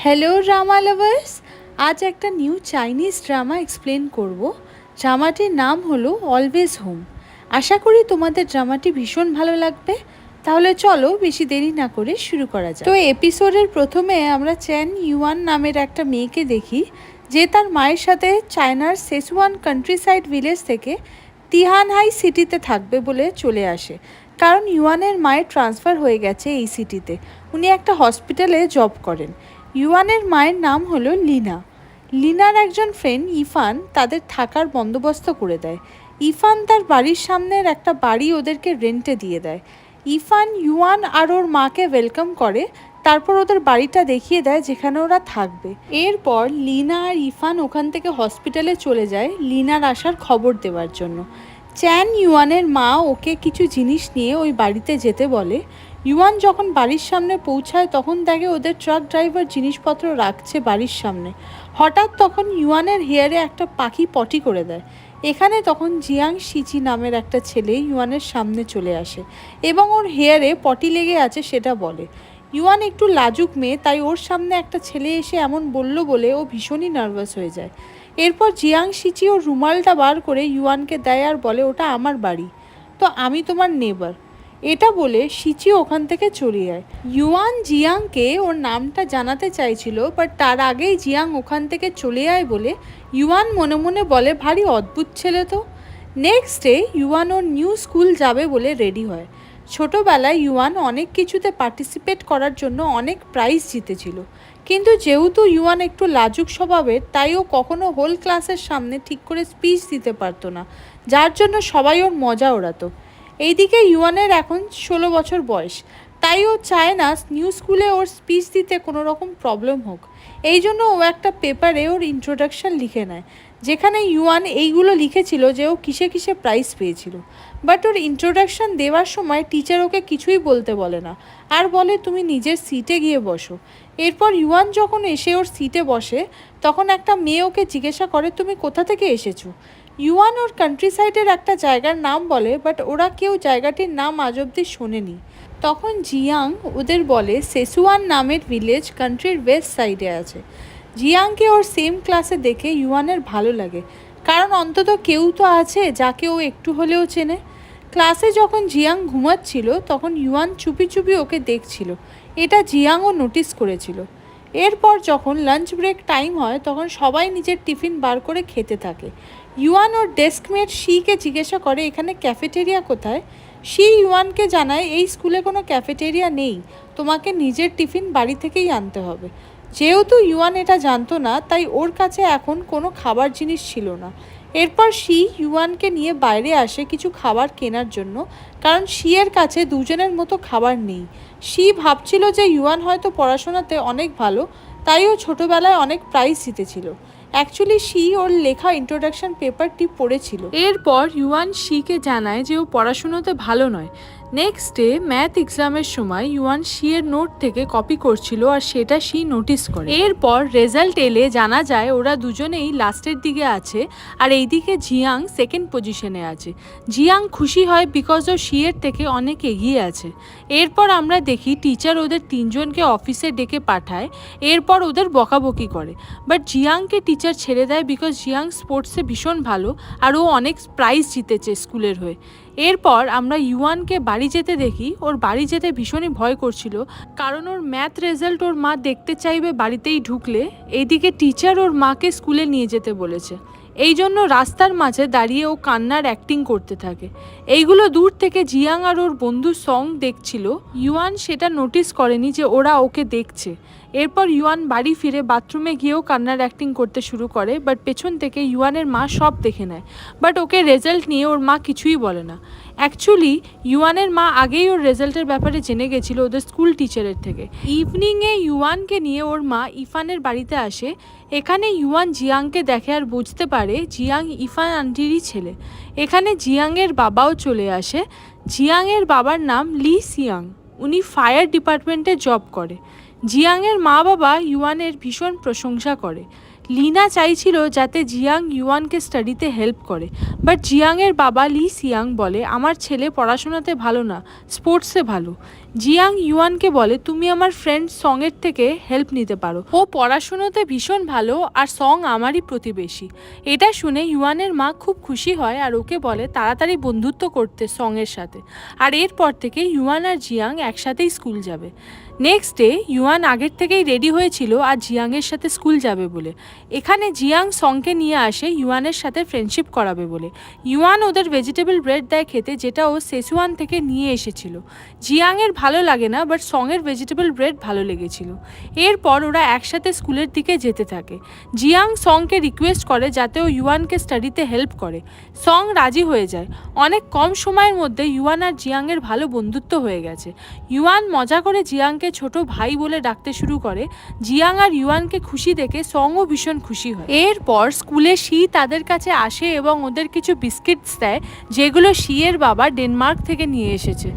Hello drama lovers, আজ একটা new Chinese drama explain করব। ড্রামাটির নাম হলো অলওয়েজ হোম। আশা করি তোমাদের ড্রামাটি ভীষণ ভালো লাগবে। তাহলে চলো বেশি দেরি না করে শুরু করা যায়। তো এপিসোডের প্রথমে আমরা চ্যান ইউয়ান নামের একটা মেয়েকে দেখি, যে তার মায়ের সাথে চায়নার সেসুয়ান কান্ট্রি সাইড ভিলেজ থেকে তিহানহাই সিটিতে থাকবে বলে চলে আসে, কারণ ইউয়ানের মায়ের ট্রান্সফার হয়ে গেছে এই সিটিতে। উনি একটা হসপিটালে জব করেন। ইউয়ানের মায়ের নাম হলো লিনা। লিনার একজন ফ্রেন্ড ইফান তাদের থাকার বন্দোবস্ত করে দেয়। ইফান তার বাড়ির সামনের একটা বাড়ি ওদেরকে রেন্টে দিয়ে দেয়। ইফান ইউয়ান আর ওর মাকে ওয়েলকাম করে, তারপর ওদের বাড়িটা দেখিয়ে দেয় যেখানে ওরা থাকবে। এরপর লিনা আর ইফান ওখান থেকে হসপিটালে চলে যায় লিনার আসার খবর দেওয়ার জন্য। চ্যান ইউয়ানের মা ওকে কিছু জিনিস নিয়ে ওই বাড়িতে যেতে বলে। ইউয়ান যখন বাড়ির সামনে পৌঁছায় তখন দেখে ওদের ট্রাক ড্রাইভার জিনিসপত্র রাখছে বাড়ির সামনে। হঠাৎ তখন ইউয়ানের হেয়ারে একটা পাখি পটি করে দেয়। এখানে তখন জিয়াং শিচি নামের একটা ছেলে ইউয়ানের সামনে চলে আসে এবং ওর হেয়ারে পটি লেগে আছে সেটা বলে। ইউয়ান একটু লাজুক মেয়ে, তাই ওর সামনে একটা ছেলে এসে এমন বলল বলে ও ভীষণই নার্ভাস হয়ে যায়। এরপর জিয়াং শিচি ওর রুমালটা বার করে ইউয়ানকে দেয় আর বলে, ওটা আমার বাড়ি, তো আমি তোমার নেবার। এটা বলে শিচি ওখান থেকে চলে যায়। ইউয়ান জিয়াংকে ওর নামটা জানাতে চাইছিল, বাট তার আগেই জিয়াং ওখান থেকে চলে যায় বলে ইউয়ান মনে মনে বলে, ভারী অদ্ভুত ছেলে তো। নেক্সট ডে ইউয়ান ওর নিউ স্কুল যাবে বলে রেডি হয়। ছোটোবেলায় ইউয়ান অনেক কিছুতে পার্টিসিপেট করার জন্য অনেক প্রাইজ জিতেছিল, কিন্তু যেহেতু ইউয়ান একটু লাজুক স্বভাবের, তাই ও কখনো হোল ক্লাসের সামনে ঠিক করে স্পিচ দিতে পারতো না, যার জন্য সবাই ওর মজা ওড়াতো। এইদিকে ইউয়ানের এখন 16 বছর বয়স, তাই ও চায় না নিউ স্কুলে ওর স্পিচ দিতে কোনো রকম প্রবলেম হোক। এই জন্য ও একটা পেপারে ওর ইন্ট্রোডাকশন লিখে নেয়, যেখানে ইউয়ান এইগুলো লিখেছিল যে ও কিসে কিসে প্রাইজ পেয়েছিল। বাট ওর ইন্ট্রোডাকশন দেওয়ার সময় টিচার ওকে কিছুই বলতে বলে না, আর বলে তুমি নিজের সিটে গিয়ে বসো। এরপর ইউয়ান যখন এসে ওর সিটে বসে, তখন একটা মেয়ে ওকে জিজ্ঞাসা করে, তুমি কোথা থেকে এসেছো। ইউয়ান ওর কান্ট্রি সাইডের একটা জায়গার নাম বলে, বাট ওরা কেউ জায়গাটির নাম আজ অব্দি শোনেনি। তখন জিয়াং ওদের বলে সেসুয়ান নামের ভিলেজ কান্ট্রির ওয়েস্ট সাইডে আছে। জিয়াংকে ওর সেম ক্লাসে দেখে ইউয়ানের ভালো লাগে, কারণ অন্তত কেউ তো আছে যাকে ও একটু হলেও চেনে। ক্লাসে যখন জিয়াং ঘুমাচ্ছিল তখন ইউয়ান চুপি চুপি ওকে দেখছিল, এটা জিয়াংও নোটিস করেছিল। এরপর যখন লাঞ্চ ব্রেক টাইম হয় তখন সবাই নিজের টিফিন বার করে খেতে থাকে। ইউয়ান ওর ডেস্কমেট শিকে জিজ্ঞাসা করে, এখানে ক্যাফেটেরিয়া কোথায়। শি ইউয়ানকে জানায় এই স্কুলে কোনো ক্যাফেটেরিয়া নেই, তোমাকে নিজের টিফিন বাড়ি থেকেই আনতে হবে। যেহেতু ইউয়ান এটা জানতো না, তাই ওর কাছে এখন কোনো খাবার জিনিস ছিল না। এরপর শি ইউয়ানকে নিয়ে বাইরে আসে কিছু খাবার কেনার জন্য, কারণ শিয়ের কাছে দুজনের মতো খাবার নেই। শি ভাবছিল যে ইউয়ান হয়তো পড়াশোনাতে অনেক ভালো, তাই ও ছোটোবেলায় অনেক প্রাইজ জিতেছিল। অ্যাকচুয়ালি শি ওর লেখা ইন্ট্রোডাকশন পেপারটি পড়েছিল। এরপর ইউয়ান শিকে জানায় যে ও পড়াশুনোতে ভালো নয়। নেক্সট ডে ম্যাথ এক্সামের সময় ইউয়ান শিয়ের নোট থেকে কপি করছিল, আর সেটা শি নোটিস করে। এরপর রেজাল্ট এলে জানা যায় ওরা দুজনেই লাস্টের দিকে আছে, আর এইদিকে জিয়াং সেকেন্ড পজিশনে আছে। জিয়াং খুশি হয় বিকজ ও শিয়ের থেকে অনেক এগিয়ে আছে। এরপর আমরা দেখি টিচার ওদের তিনজনকে অফিসে ডেকে পাঠায়, এরপর ওদের বকাবকি করে। বাট জিয়াংকে টিচার ছেড়ে দেয় বিকজ জিয়াং স্পোর্টসে ভীষণ ভালো, আর ও অনেক প্রাইজ জিতেছে স্কুলের হয়ে। এরপর আমরা ইউয়ানকে বাড়ি যেতে দেখি। ওর বাড়ি যেতে ভীষণই ভয় করছিল, কারণ ওর ম্যাথ রেজাল্ট ওর মা দেখতে চাইবে বাড়িতেই ঢুকলে। এইদিকে টিচার ওর মাকে স্কুলে নিয়ে যেতে বলেছে, এই জন্য রাস্তার মাঝে দাঁড়িয়ে ও কান্নার অ্যাক্টিং করতে থাকে। এইগুলো দূর থেকে জিয়াং আর ওর বন্ধু সং দেখছিল। ইউয়ান সেটা নোটিস করেনি যে ওরা ওকে দেখছে। এরপর ইউয়ান বাড়ি ফিরে বাথরুমে গিয়েও কান্নার অ্যাক্টিং করতে শুরু করে, বাট পেছন থেকে ইউয়ানের মা সব দেখে নেয়। বাট ওকে রেজাল্ট নিয়ে ওর মা কিছুই বলে না। অ্যাকচুয়ালি ইউয়ানের মা আগেই ওর রেজাল্টের ব্যাপারে জেনে গেছিলো ওদের স্কুল টিচারের থেকে। ইভিনিংয়ে ইউয়ানকে নিয়ে ওর মা ইফানের বাড়িতে আসে। এখানে ইউয়ান জিয়াংকে দেখে আর বুঝতে পারে জিয়াং ইফান আন্টিরই ছেলে। এখানে জিয়াংয়ের বাবাও চলে আসে। জিয়াংয়ের বাবার নাম লি সিয়াং, উনি ফায়ার ডিপার্টমেন্টে জব করে। জিয়াংয়ের মা বাবা ইউয়ানের ভীষণ প্রশংসা করে। লিনা চাইছিল যাতে জিয়াং ইউয়ানকে স্টাডিতে হেল্প করে, বাট জিয়াংয়ের বাবা লি সিয়াং বলে আমার ছেলে পড়াশোনাতে ভালো না, স্পোর্টসে ভালো। জিয়াং ইউয়ানকে বলে তুমি আমার ফ্রেন্ড সঙের থেকে হেল্প নিতে পারো, ও পড়াশুনোতে ভীষণ ভালো আর সং আমারই প্রতিবেশী। এটা শুনে ইউয়ানের মা খুব খুশি হয় আর ওকে বলে তাড়াতাড়ি বন্ধুত্ব করতে সঙের সাথে। আর এরপর থেকে ইউয়ান আর জিয়াং একসাথেই স্কুল যাবে। নেক্সট ডে ইউয়ান আগের থেকেই রেডি হয়েছিল আর জিয়াংয়ের সাথে স্কুল যাবে বলে। এখানে জিয়াং সংকে নিয়ে আসে ইউয়ানের সাথে ফ্রেন্ডশিপ করাবে বলে। ইউয়ান ওদের ভেজিটেবল ব্রেড দেয় খেতে, যেটা ও সেসুয়ান থেকে নিয়ে এসেছিল। জিয়াংয়ের ভালো লাগে না, বাট সঙের ভেজিটেবল ব্রেড ভালো লেগেছিল। এরপর ওরা একসাথে স্কুলের দিকে যেতে থাকে। জিয়াং সংকে রিকোয়েস্ট করে যাতে ও ইউয়ানকে স্টাডিতে হেল্প করে। সং রাজি হয়ে যায়। অনেক কম সময়ের মধ্যে ইউয়ান আর জিয়াংয়ের ভালো বন্ধুত্ব হয়ে গেছে। ইউয়ান মজা করে জিয়াংকে ছোট ভাই বলে ডাকতে শুরু করে। জিয়াং আর ইউয়ানকে খুশি দেখে সংও ভীষণ খুশি হয়। এরপর স্কুলে শি তাদের কাছে আসে এবং ওদের কিছু বিস্কিটস দেয়, যেগুলো শিয়ের বাবা ডেনমার্ক থেকে নিয়ে এসেছে।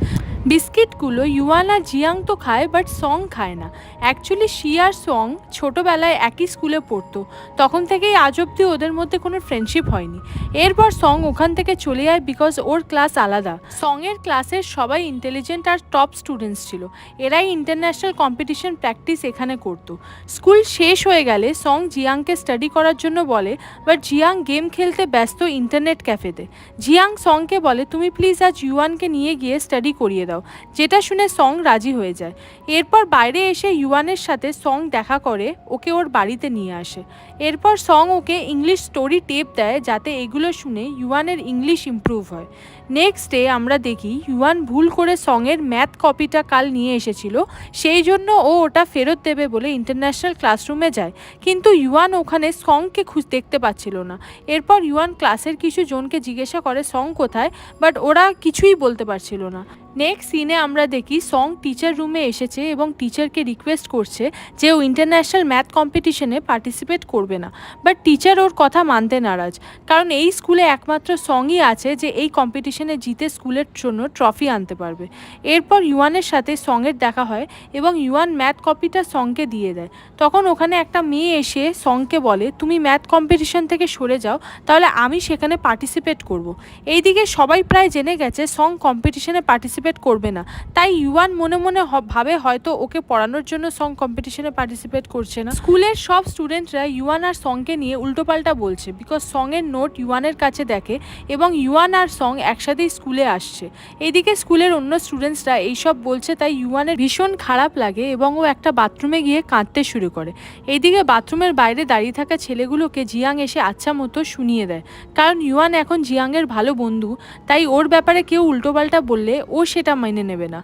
বিস্কিটগুলো ইউয়ান আর জিয়াং তো খায়, বাট সং খায় না। অ্যাকচুয়ালি শি আর সং ছোটোবেলায় একই স্কুলে পড়তো, তখন থেকেই আজ অব্দি ওদের মধ্যে কোনো ফ্রেন্ডশিপ হয়নি। এরপর সং ওখান থেকে চলে যায় বিকজ ওর ক্লাস আলাদা। সঙের ক্লাসের সবাই ইন্টেলিজেন্ট আর টপ স্টুডেন্টস ছিল। এরাই ইন্টারন্যাশনাল কম্পিটিশন প্র্যাকটিস এখানে করতো। স্কুল শেষ হয়ে গেলে সং জিয়াংকে স্টাডি করার জন্য বলে, বাট জিয়াং গেম খেলতে ব্যস্ত ইন্টারনেট ক্যাফেতে। জিয়াং সংকে বলে তুমি প্লিজ আজ ইউয়ানকে নিয়ে গিয়ে স্টাডি করিয়ে দাও, যেটা শুনে সং রাজি হয়ে যায়। এরপর বাইরে এসে ইউয়ানের সাথে সং দেখা করে ওকে ওর বাড়িতে নিয়ে আসে। এরপর সং ওকে ইংলিশ স্টোরি টেপ দেয় যাতে এগুলো শুনে ইউয়ানের ইংলিশ ইমপ্রুভ হয়। নেক্সট ডে আমরা দেখি ইউয়ান ভুল করে সঙের ম্যাথ কপিটা কাল নিয়ে এসেছিল, সেই জন্য ও ওটা ফেরত দেবে বলে ইন্টারন্যাশনাল ক্লাসরুমে যায়। কিন্তু ইউয়ান ওখানে সংকে দেখতে পাচ্ছিল না। এরপর ইউয়ান ক্লাসের কিছু জনকে জিজ্ঞাসা করে সং কোথায়, বাট ওরা কিছুই বলতে পারছিল না। নেক্সট সিনে আমরা দেখি সং টিচার রুমে এসেছে এবং টিচারকে রিকোয়েস্ট করছে যে ও ইন্টারন্যাশনাল ম্যাথ কম্পিটিশনে পার্টিসিপেট করবে না। বাট টিচার ওর কথা মানতে নারাজ, কারণ এই স্কুলে একমাত্র সঙই আছে যে এই কম্পিটিশনে জিতে স্কুলের জন্য ট্রফি আনতে পারবে। এরপর ইউয়ানের সাথে সঙের দেখা হয় এবং ইউয়ান ম্যাথ কপিটা সংকে দিয়ে দেয়। তখন ওখানে একটা মেয়ে এসে সংকে বলে তুমি ম্যাথ কম্পিটিশন থেকে সরে যাও, তাহলে আমি সেখানে পার্টিসিপেট করব। এইদিকে সবাই প্রায় জেনে গেছে সং কম্পিটিশনে পার্টিসিপেট করবে না, তাই ইউয়ান মনে মনে ভাবে হয়তো ওকে পড়ানোর জন্য সং কম্পিটিশনে পার্টিসিপেট করছে না। স্কুলের সব স্টুডেন্টরা ইউয়ান আর সংকে নিয়ে উল্টোপাল্টা বলছে বিকজ সঙের নোট ইউয়ানের কাছে দেখে এবং ইউয়ান আর সং একসাথেই স্কুলে আসছে। এদিকে স্কুলের অন্য স্টুডেন্টসরা এইসব বলছে, তাই ইউয়ানের ভীষণ খারাপ লাগে এবং ও একটা বাথরুমে গিয়ে কাঁদতে শুরু করে। এইদিকে বাথরুমের বাইরে দাঁড়িয়ে থাকা ছেলেগুলোকে জিয়াং এসে আচ্ছা মতো শুনিয়ে দেয়, কারণ ইউয়ান এখন জিয়াংয়ের ভালো বন্ধু, তাই ওর ব্যাপারে কেউ উল্টোপাল্টা বললে ও সেটা মেনে নেবে না।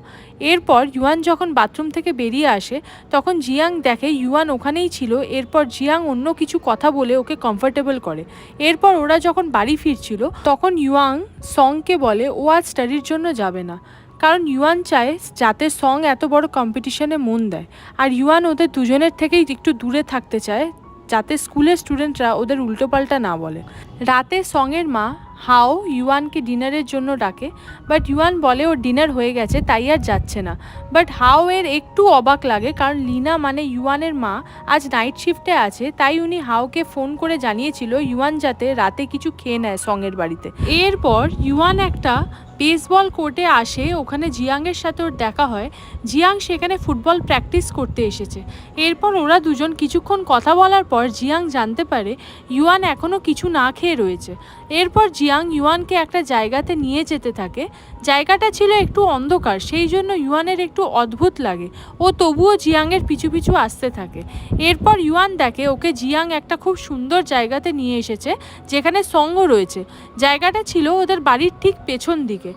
এরপর ইউয়ান যখন বাথরুম থেকে বেরিয়ে আসে তখন জিয়াং দেখে ইউয়ান ওখানেই ছিল। এরপর জিয়াং অন্য কিছু কথা বলে ওকে কমফোর্টেবল করে। এরপর ওরা যখন বাড়ি ফিরছিল তখন ইউয়াং সংকে বলে ও আজ স্টাডির জন্য যাবে না, কারণ ইউয়ান চায় যাতে সং এত বড় কম্পিটিশনে মন দেয়, আর ইউয়ান ওদের দুজনের থেকেই একটু দূরে থাকতে চায় যাতে স্কুলের স্টুডেন্টরা ওদের উল্টোপাল্টা না বলে। রাতে সঙের মা হাও ইউয়ানকে ডিনারের জন্য ডাকে, বাট ইউয়ান বলে ওর ডিনার হয়ে গেছে তাই আর যাচ্ছে না। বাট হাও এর একটু অবাক লাগে, কারণ লিনা মানে ইউয়ানের মা আজ নাইট শিফটে আছে, তাই উনি হাওকে ফোন করে জানিয়েছিল ইউয়ান যাতে রাতে কিছু খেয়ে নেয় সঙের বাড়িতে। এরপর ইউয়ান একটা বেসবল কোর্টে আসে, ওখানে জিয়াংয়ের সাথে ওর দেখা হয়। জিয়াং সেখানে ফুটবল প্র্যাকটিস করতে এসেছে। এরপর ওরা দুজন কিছুক্ষণ কথা বলার পর জিয়াং জানতে পারে ইউয়ান এখনও কিছু না খেয়ে রয়েছে। এরপর জিয়াং ইউয়ানকে একটা জায়গাতে নিয়ে যেতে থাকে। জায়গাটা ছিল একটু অন্ধকার, সেই জন্য ইউয়ানের একটু অদ্ভুত লাগে। ও তবুও জিয়াংয়ের পিছু পিছু আসতে থাকে। এরপর ইউয়ান দেখে ওকে জিয়াং একটা খুব সুন্দর জায়গাতে নিয়ে এসেছে যেখানে সঙ্গও রয়েছে। জায়গাটা ছিল ওদের বাড়ির ঠিক পেছন দিকে।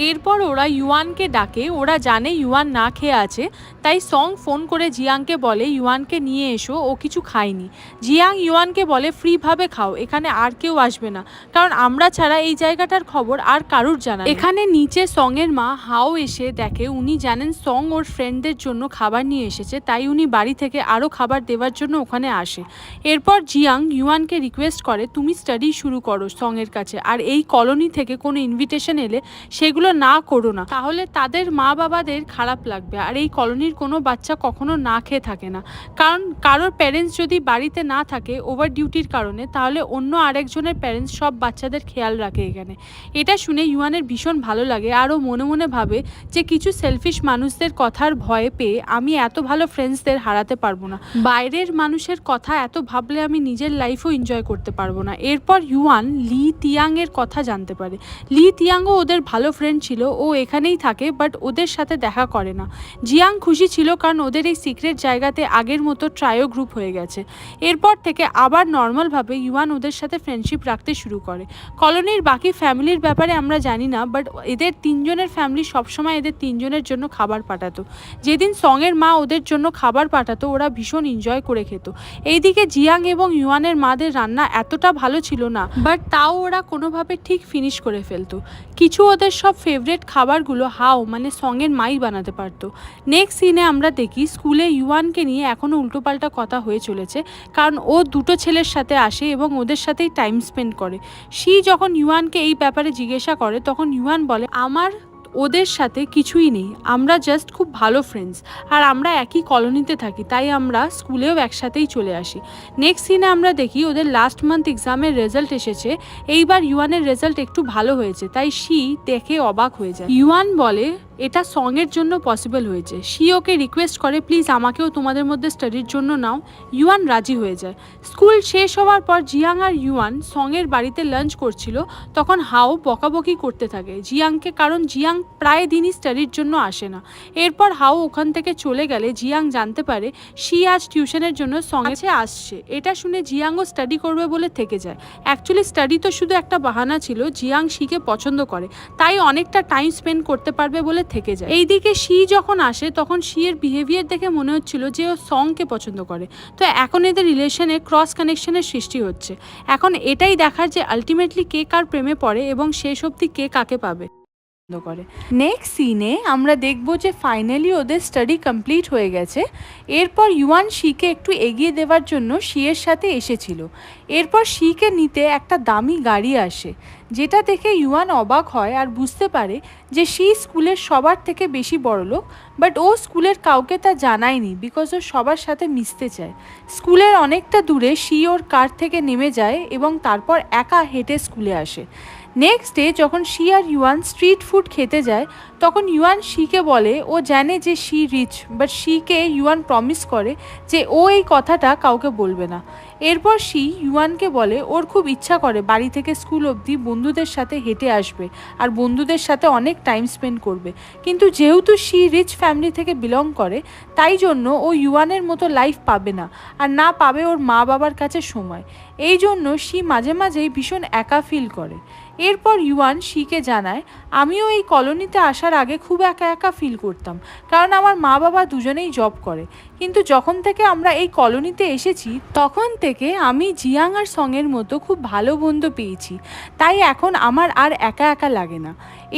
এরপর ওরা ইউয়ানকে ডাকে। ওরা জানে ইউয়ান না খেয়ে আছে, তাই সং ফোন করে জিয়াংকে বলে ইউয়ানকে নিয়ে এসো, ও কিছু খায়নি। জিয়াং ইউয়ানকে বলে ফ্রিভাবে খাও, এখানে আর কেউ আসবে না, কারণ আমরা ছাড়া এই জায়গাটার খবর আর কারুর জানা নেই। এখানে নিচে সঙের মা হাও এসে দেখে উনি জানেন সং ওর ফ্রেন্ডদের জন্য খাবার নিয়ে এসেছে, তাই উনি বাড়ি থেকে আরও খাবার দেওয়ার জন্য ওখানে আসে। এরপর জিয়াং ইউয়ানকে রিকোয়েস্ট করে তুমি স্টাডি শুরু করো সঙের কাছে, আর এই কলোনি থেকে কোনো ইনভিটেশন এলে সেগুলো এগুলো না করো না, তাহলে তাদের মা বাবাদের খারাপ লাগবে। আর এই কলোনির কোনো বাচ্চা কখনো না খেয়ে থাকে না, কারণ কারোর প্যারেন্টস যদি বাড়িতে না থাকে ওভার ডিউটির কারণে, তাহলে অন্য আরেকজনের প্যারেন্টস সব বাচ্চাদের খেয়াল রাখে এখানে। এটা শুনে ইউয়ানের ভীষণ ভালো লাগে, আরও মনে মনে ভাবে যে কিছু সেলফিশ মানুষদের কথার ভয়ে পেয়ে আমি এত ভালো ফ্রেন্ডসদের হারাতে পারবো না, বাইরের মানুষের কথা এত ভাবলে আমি নিজের লাইফও এনজয় করতে পারবো না। এরপর ইউয়ান লি তিয়াংয়ের কথা জানতে পারে। লি তিয়াংও ওদের ভালো ফ্রেন্ড ছিল, ও এখানেই থাকে বাট ওদের সাথে দেখা করে না। জিয়াং খুশি ছিল কারণ ওদের এই সিক্রেট জায়গাতে আগের মতো ট্রায়ো গ্রুপ হয়ে গেছে। এরপর থেকে আবার নর্মালভাবে ইউয়ান ওদের সাথে ফ্রেন্ডশিপ রাখতে শুরু করে। কলোনির বাকি ফ্যামিলির ব্যাপারে আমরা জানি না, বাট এদের তিনজনের ফ্যামিলি সবসময় এদের তিনজনের জন্য খাবার পাঠাতো। যেদিন সঙের মা ওদের জন্য খাবার পাঠাতো ওরা ভীষণ এনজয় করে খেত। এইদিকে জিয়াং এবং ইউয়ানের মাদের রান্না এতটা ভালো ছিল না, বাট তাও ওরা কোনোভাবে ঠিক ফিনিশ করে ফেলতো। কিছু ওদের সব ফেভারিট খাবারগুলো হাও মানে সঙের মাই বানাতে পারতো। নেক্সট সিনে আমরা দেখি স্কুলে ইউয়ানকে নিয়ে এখনও উল্টোপাল্টা কথা হয়ে চলেছে, কারণ ও দুটো ছেলের সাথে আসে এবং ওদের সাথেই টাইম স্পেন্ড করে। শি যখন ইউয়ানকে এই ব্যাপারে জিজ্ঞাসা করে তখন ইউয়ান বলে, আমার ওদের সাথে কিছুই নেই, আমরা জাস্ট খুব ভালো ফ্রেন্ডস, আর আমরা একই কলোনিতে থাকি, তাই আমরা স্কুলেও একসাথেই চলে আসি। নেক্সট সিনে আমরা দেখি ওদের লাস্ট মান্থ এক্সামের রেজাল্ট এসেছে। এইবার ইউয়ানের রেজাল্ট একটু ভালো হয়েছে, তাই শি দেখে অবাক হয়ে যায়। ইউয়ান বলে এটা সঙের জন্য পসিবল হয়েছে। শি ওকে রিকোয়েস্ট করে প্লিজ আমাকেও তোমাদের মধ্যে স্টাডির জন্য নাও। ইউয়ান রাজি হয়ে যায়। স্কুল শেষ হওয়ার পর জিয়াং আর ইউয়ান সঙের বাড়িতে লাঞ্চ করছিল, তখন হাও বকাবকি করতে থাকে জিয়াংকে, কারণ জিয়াং প্রায় দিনই স্টাডির জন্য আসে না। এরপর হাও ওখান থেকে চলে গেলে জিয়াং জানতে পারে শি আজ টিউশনের জন্য সঙ্গে আসছে। এটা শুনে জিয়াংও স্টাডি করবে বলে থেকে যায়। অ্যাকচুয়ালি স্টাডি তো শুধু একটা বাহানা ছিল, জিয়াং শিকে পছন্দ করে তাই অনেকটা টাইম স্পেন্ড করতে পারবে বলে থেকে যায়। এইদিকে শি যখন আসে তখন শি এর বিহেভিয়ার দেখে মনে হচ্ছিল যে ও সঙকে পছন্দ করে, তো এখন এদের রিলেশনে ক্রস কানেকশনের সৃষ্টি হচ্ছে। এখন এটাই দেখার যে আলটিমেটলি কে কার প্রেমে পড়ে এবং শেষ অবধি কে কাকে পাবে করে। নেক্সট সিনে আমরা দেখব যে ফাইনালি ওদের স্টাডি কমপ্লিট হয়ে গেছে। এরপর ইউয়ান শিকে একটু এগিয়ে দেওয়ার জন্য শিয়ের সাথে এসেছিল। এরপর শিকে নিতে একটা দামি গাড়ি আসে, যেটা দেখে ইউয়ান অবাক হয় আর বুঝতে পারে যে শি স্কুলের সবার থেকে বেশি বড়লোক, বাট ও স্কুলের কাউকে তা জানায়নি বিকজ ও সবার সাথে মিশতে চায়। স্কুলের অনেকটা দূরে শি ওর কার থেকে নেমে যায় এবং তারপর একা হেঁটে স্কুলে আসে। নেক্সট ডে যখন শি আর ইউয়ান স্ট্রিট ফুড খেতে যায় তখন ইউয়ান শিকে বলে ও জানে যে শি রিচ, বাট শিকে ইউয়ান প্রমিস করে যে ও এই কথাটা কাউকে বলবে না। এরপর শি ইউয়ানকে বলে ওর খুব ইচ্ছা করে বাড়ি থেকে স্কুল অবধি বন্ধুদের সাথে হেঁটে আসবে আর বন্ধুদের সাথে অনেক টাইম স্পেন্ড করবে, কিন্তু যেহেতু শি রিচ ফ্যামিলি থেকে বিলং করে তাই জন্য ও ইউয়ানের মতো লাইফ পাবে না, আর না পাবে ওর মা বাবার কাছে সময়। এই জন্য শি মাঝে মাঝেই ভীষণ একা ফিল করে। এরপর ইউয়ান শিকে জানায় আমিও এই কলোনিতে আসার আগে খুব একা একা ফিল করতাম, কারণ আমার মা বাবা দুজনেই জব করে, কিন্তু যখন থেকে আমরা এই কলোনিতে এসেছি তখন থেকে আমি জিয়াং আর সঙের মতো খুব ভালো বন্ধু পেয়েছি, তাই এখন আমার আর একা একা লাগে না।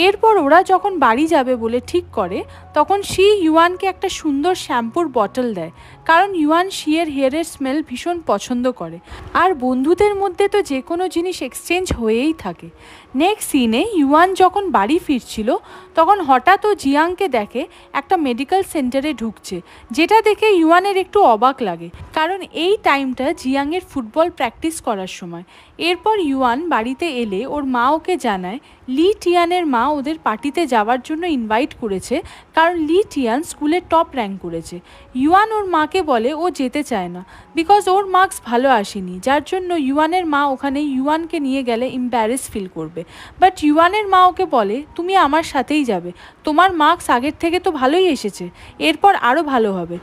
এরপর ওরা যখন বাড়ি যাবে বলে ঠিক করে তখন শি ইউয়ানকে একটা সুন্দর শ্যাম্পুর বটল দেয়, কারণ ইউয়ান শিয়ের হেয়ারের স্মেল ভীষণ পছন্দ করে, আর বন্ধুদের মধ্যে তো যে কোনো জিনিস এক্সচেঞ্জ হয়েই থাকে। নেক্সট সিনে ইউয়ান যখন বাড়ি ফিরছিল তখন হঠাৎ ও জিয়াংকে দেখে একটা মেডিকেল সেন্টারে ঢুকছে, যেটা দেখে ইউয়ানের একটু অবাক লাগে, কারণ এই টাইমটা জিয়াংয়ের ফুটবল প্র্যাকটিস করার সময়। এরপর ইউয়ান বাড়িতে এলে ওর মা ওকে জানায় লি টিয়ানের মা ওদের পার্টিতে যাওয়ার জন্য ইনভাইট করেছে, কারণ লি টিয়ান স্কুলের টপ র্যাঙ্ক করেছে। ইউয়ান ওর মাকে বলে ও যেতে চায় না বিকজ ওর মার্কস ভালো আসেনি, যার জন্য ইউয়ানের মা ওখানে ইউয়ানকে নিয়ে গেলে এম্বারেস ফিল করবে। বাট ইউয়ানের মা ওকে বলে তুমি আমার সাথেই যাবে, তোমার মার্কস আগের থেকে তো ভালোই এসেছে, এরপর আরও ভালো হবে,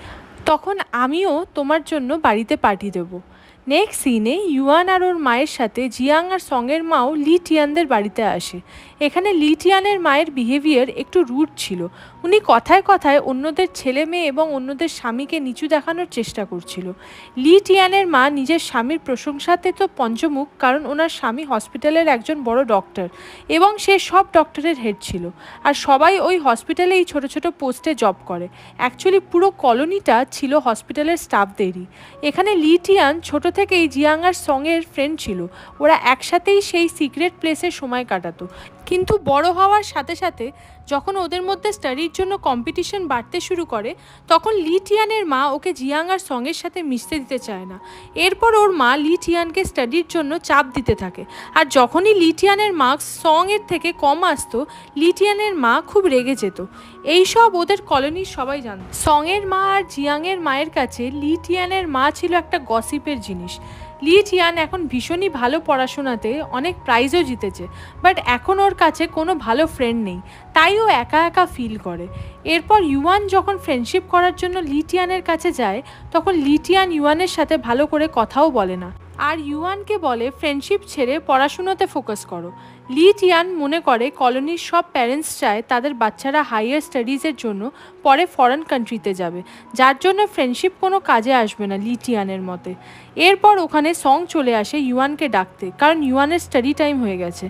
তখন আমিও তোমার জন্য বাড়িতে পাঠিয়ে দেবো। নেক্সট সিনে ইউয়ান আর ওর মায়ের সাথে জিয়াং আর সঙের মাও লি টিয়ানদের বাড়িতে আসে। এখানে লি টিয়ানের মায়ের বিহেভিয়ার একটু রুড ছিল, উনি কথায় কথায় অন্যদের ছেলে মেয়ে এবং অন্যদের স্বামীকে নিচু দেখানোর চেষ্টা করছিল। লি টিয়ানের মা নিজের স্বামীর প্রশংসাতে তো পঞ্চমুখ, কারণ ওনার স্বামী হসপিটালের একজন বড় ডক্টর এবং সে সব ডক্টরের হেড ছিল, আর সবাই ওই হসপিটালেই ছোট ছোট পোস্টে জব করে। অ্যাকচুয়ালি পুরো কলোনিটা ছিল হসপিটালের স্টাফদেরই। এখানে লি টিয়ান ছোট থেকেই জিয়াং আর সঙের ফ্রেন্ড ছিল, ওরা একসাথেই সেই সিক্রেট প্লেসে সময় কাটাতো। কিন্তু বড় হওয়ার সাথে সাথে যখন ওদের মধ্যে স্টাডির জন্য কম্পিটিশন বাড়তে শুরু করে, তখন লি টিয়ানের মা ওকে জিয়াং আর সঙের সাথে মিশতে দিতে চায় না। এরপর ওর মা লি টিয়ানকে স্টাডির জন্য চাপ দিতে থাকে, আর যখনই লি টিয়ানের মার্কস সঙের থেকে কম আসতো, লি টিয়ানের মা খুব রেগে যেত। এইসব ওদের কলোনির সবাই জানত। সঙের মা আর জিয়াংয়ের মায়ের কাছে লি টিয়ানের মা ছিল একটা গসিপের জিনিস। লি টিয়ান এখন ভীষণই ভালো পড়াশোনাতে অনেক প্রাইজও জিতেছে, বাট এখন ওর কাছে কোনো ভালো ফ্রেন্ড নেই, তাই ও একা একা ফিল করে। এরপর ইউয়ান যখন ফ্রেন্ডশিপ করার জন্য লি টিয়ানের কাছে যায়, তখন লি টিয়ান ইউয়ানের সাথে ভালো করে কথাও বলে না, আর ইউয়ানকে বলে ফ্রেন্ডশিপ ছেড়ে পড়াশুনোতে ফোকাস করো। লি টিয়ান মনে করে কলোনির সব প্যারেন্টস চায় তাদের বাচ্চারা হাইয়ার স্টাডিজের জন্য পরে ফরেন কান্ট্রিতে যাবে, যার জন্য ফ্রেন্ডশিপ কোনো কাজে আসবে না লি টিয়ানের মতে। এরপর ওখানে সং চলে আসে ইউয়ানকে ডাকতে, কারণ ইউয়ানের স্টাডি টাইম হয়ে গেছে।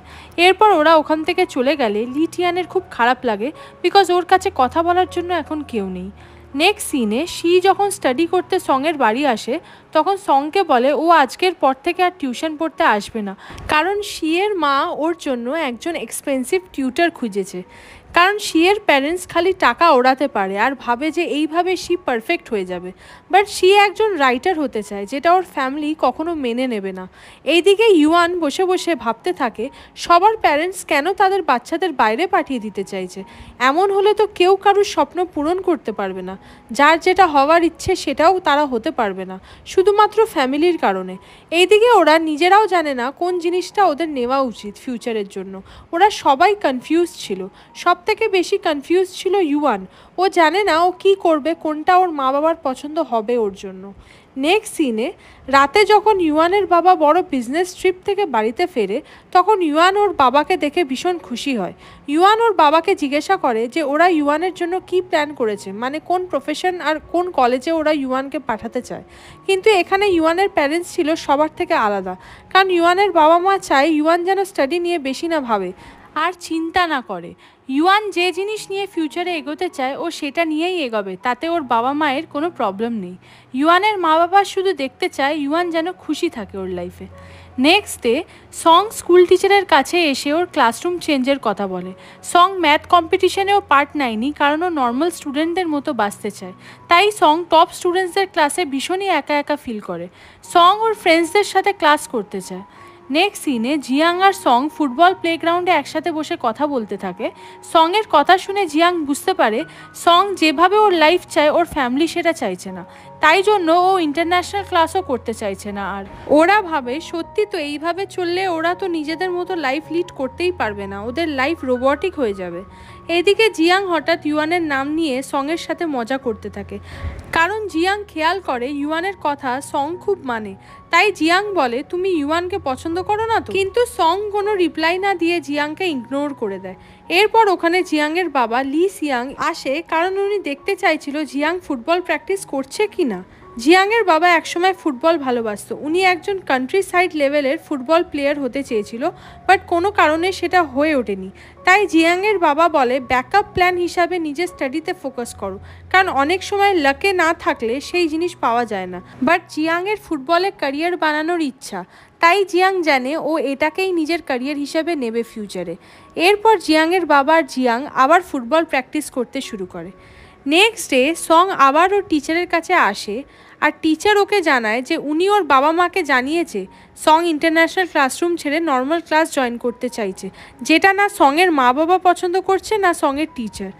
এরপর ওরা ওখান থেকে চলে গেলে লি টিয়ানের খুব খারাপ লাগে, বিকজ ওর কাছে কথা বলার জন্য এখন কেউ নেই। নেক্সট সিনে শি যখন স্টাডি করতে সঙের বাড়ি আসে, তখন সঙকে বলে ও আজকের পর থেকে আর টিউশন পড়তে আসবে না, কারণ শিয়ের মা ওর জন্য একজন এক্সপেন্সিভ টিউটার খুঁজেছে। কারণ শিয়ের প্যারেন্টস খালি টাকা ওড়াতে পারে আর ভাবে যে এইভাবে শি পারফেক্ট হয়ে যাবে, বাট শি একজন রাইটার হতে চায়, যেটা ওর ফ্যামিলি কখনো মেনে নেবে না। এইদিকে ইউয়ান বসে বসে ভাবতে থাকে সবার প্যারেন্টস কেন তাদের বাচ্চাদের বাইরে পাঠিয়ে দিতে চাইছে। এমন হলে তো কেউ কারোর স্বপ্ন পূরণ করতে পারবে না, যার যেটা হওয়ার ইচ্ছে সেটাও তারা হতে পারবে না, শুধুমাত্র ফ্যামিলির কারণে। এইদিকে ওরা নিজেরাও জানে না কোন জিনিসটা ওদের নেওয়া উচিত ফিউচারের জন্য। ওরা সবাই কনফিউজ ছিল, সব থেকে বেশি কনফিউজ ছিল ইউয়ান। ও জানে না ও কী করবে, কোনটা ওর মা বাবার পছন্দ হবে ওর জন্য। নেক্সট সিনে রাতে যখন ইউয়ানের বাবা বড় বিজনেস ট্রিপ থেকে বাড়িতে ফেরে, তখন ইউয়ান ওর বাবাকে দেখে ভীষণ খুশি হয়। ইউয়ান ওর বাবাকে জিজ্ঞাসা করে যে ওরা ইউয়ানের জন্য কি প্ল্যান করেছে, মানে কোন প্রফেশন আর কোন কলেজে ওরা ইউয়ানকে পাঠাতে চায়। কিন্তু এখানে ইউয়ানের প্যারেন্টস ছিল সবার থেকে আলাদা, কারণ ইউয়ানের বাবা মা চায় ইউয়ান যেন স্টাডি নিয়ে বেশি না ভাবে আর চিন্তা না করে। ইউয়ান যে জিনিস নিয়ে ফিউচারে এগোতে চায় ও সেটা নিয়েই এগোবে, তাতে ওর বাবা মায়ের কোনো প্রবলেম নেই। ইউয়ানের মা বাবা শুধু দেখতে চায় ইউয়ান যেন খুশি থাকে ওর লাইফে। নেক্সট ডে সং স্কুল টিচারের কাছে এসে ওর ক্লাসরুম চেঞ্জের কথা বলে। সং ম্যাথ কম্পিটিশনেও পার্ট নেয়নি, কারণ ও নর্মাল স্টুডেন্টদের মতো বাঁচতে চায়। তাই সং টপ স্টুডেন্টসদের ক্লাসে ভীষণই একা একা ফিল করে। সং ওর ফ্রেন্ডসদের সাথে ক্লাস করতে চায়। নেক্সট সিনে জিয়াং আর সং ফুটবল প্লেগ্রাউন্ডে একসাথে বসে কথা বলতে থাকে। সঙের কথা শুনে জিয়াং বুঝতে পারে সং যেভাবে ওর লাইফ চায় ওর ফ্যামিলি সেটা চাইছে না, তাই জন্য ও ইন্টারন্যাশনাল ক্লাসও করতে চাইছে না। আর ওরা ভাবে সত্যি তো এইভাবে চললে ওরা তো নিজেদের মতো লাইফ লিড করতেই পারবে না, ওদের লাইফ রোবটিক হয়ে যাবে। এদিকে জিয়াং হঠাৎ ইউয়ানের নাম নিয়ে সঙের সাথে মজা করতে থাকে, কারণ জিয়াং খেয়াল করে ইউয়ানের কথা সং খুব মানে। তাই জিয়াং বলে তুমি ইউয়ানকে পছন্দ করো না তো, কিন্তু সং কোনো রিপ্লাই না দিয়ে জিয়াংকে ইগনোর করে দেয়। এরপর ওখানে জিয়াংয়ের বাবা লি সিয়াং আসে, কারণ উনি দেখতে চাইছিল জিয়াং ফুটবল প্র্যাকটিস করছে কি না। জিয়াংয়ের বাবা একসময় ফুটবল ভালোবাসতো, উনি একজন কান্ট্রি সাইড লেভেলের ফুটবল প্লেয়ার হতে চেয়েছিল, বাট কোনো কারণে সেটা হয়ে ওঠেনি। তাই জিয়াংয়ের বাবা বলে ব্যাকআপ প্ল্যান হিসাবে নিজের স্টাডিতে ফোকাস করো, কারণ অনেক সময় লাকে না থাকলে সেই জিনিস পাওয়া যায় না। বাট জিয়াংয়ের ফুটবলে ক্যারিয়ার বানানোর ইচ্ছা, তাই জিয়াং জানে ও এটাকেই নিজের ক্যারিয়ার হিসাবে নেবে ফিউচারে। এরপর জিয়াংয়ের বাবা আর জিয়াং আবার ফুটবল প্র্যাকটিস করতে শুরু করে। নেক্সট ডে সং আবার ওর টিচারের কাছে আসে, আর টিচার ওকে জানায় যে উনি ওর বাবা মাকে জানিয়েছে সং ইন্টারন্যাশনাল ক্লাসরুম ছেড়ে নর্মাল ক্লাস জয়েন করতে চাইছে, যেটা না সঙের মা বাবা পছন্দ করছে না সঙের টিচার।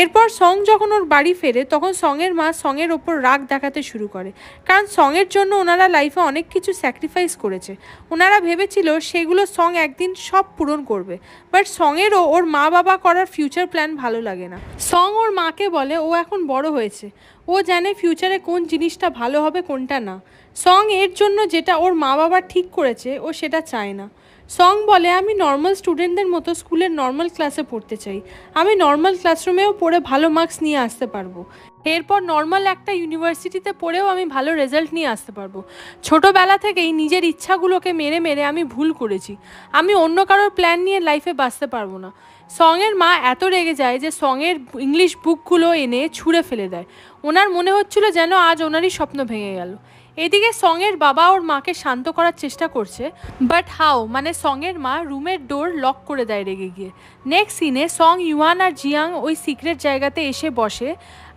এরপর সং যখন ওর বাড়ি ফেরে, তখন সঙের মা সঙের ওপর রাগ দেখাতে শুরু করে, কারণ সঙের জন্য ওনারা লাইফে অনেক কিছু স্যাক্রিফাইস করেছে। ওনারা ভেবেছিল সেগুলো সং একদিন সব পূরণ করবে, বাট সঙেরও ওর মা বাবা করার ফিউচার প্ল্যান ভালো লাগে না। সং ওর মাকে বলে ও এখন বড় হয়েছে, ও জানে ফিউচারে কোন জিনিসটা ভালো হবে কোনটা না। সং এর জন্য যেটা ওর মা বাবা ঠিক করেছে ও সেটা চায় না। সং বলে আমি নর্মাল স্টুডেন্টদের মতো স্কুলের নর্মাল ক্লাসে পড়তে চাই, আমি নর্মাল ক্লাসরুমেও পড়ে ভালো মার্কস নিয়ে আসতে পারবো, এরপর নর্মাল একটা ইউনিভার্সিটিতে পড়েও আমি ভালো রেজাল্ট নিয়ে আসতে পারবো। ছোটোবেলা থেকেই নিজের ইচ্ছাগুলোকে মেরে মেরে আমি ভুল করেছি, আমি অন্য কারোর প্ল্যান নিয়ে লাইফে বাঁচতে পারবো না। সঙের মা এত রেগে যায় যে সঙের ইংলিশ বুকগুলো এনে ছুঁড়ে ফেলে দেয়। ওনার মনে হচ্ছিল যেন আজ ওনারই স্বপ্ন ভেঙে গেল। এদিকে সঙের বাবা ওর মাকে শান্ত করার চেষ্টা করছে, বাট হাউ, মানে সঙের মা রুমের ডোর লক করে দেয় রেগে গিয়ে। নেক্সট সিনে সং, ইউয়ান আর জিয়াং ওই সিক্রেট জায়গাতে এসে বসে,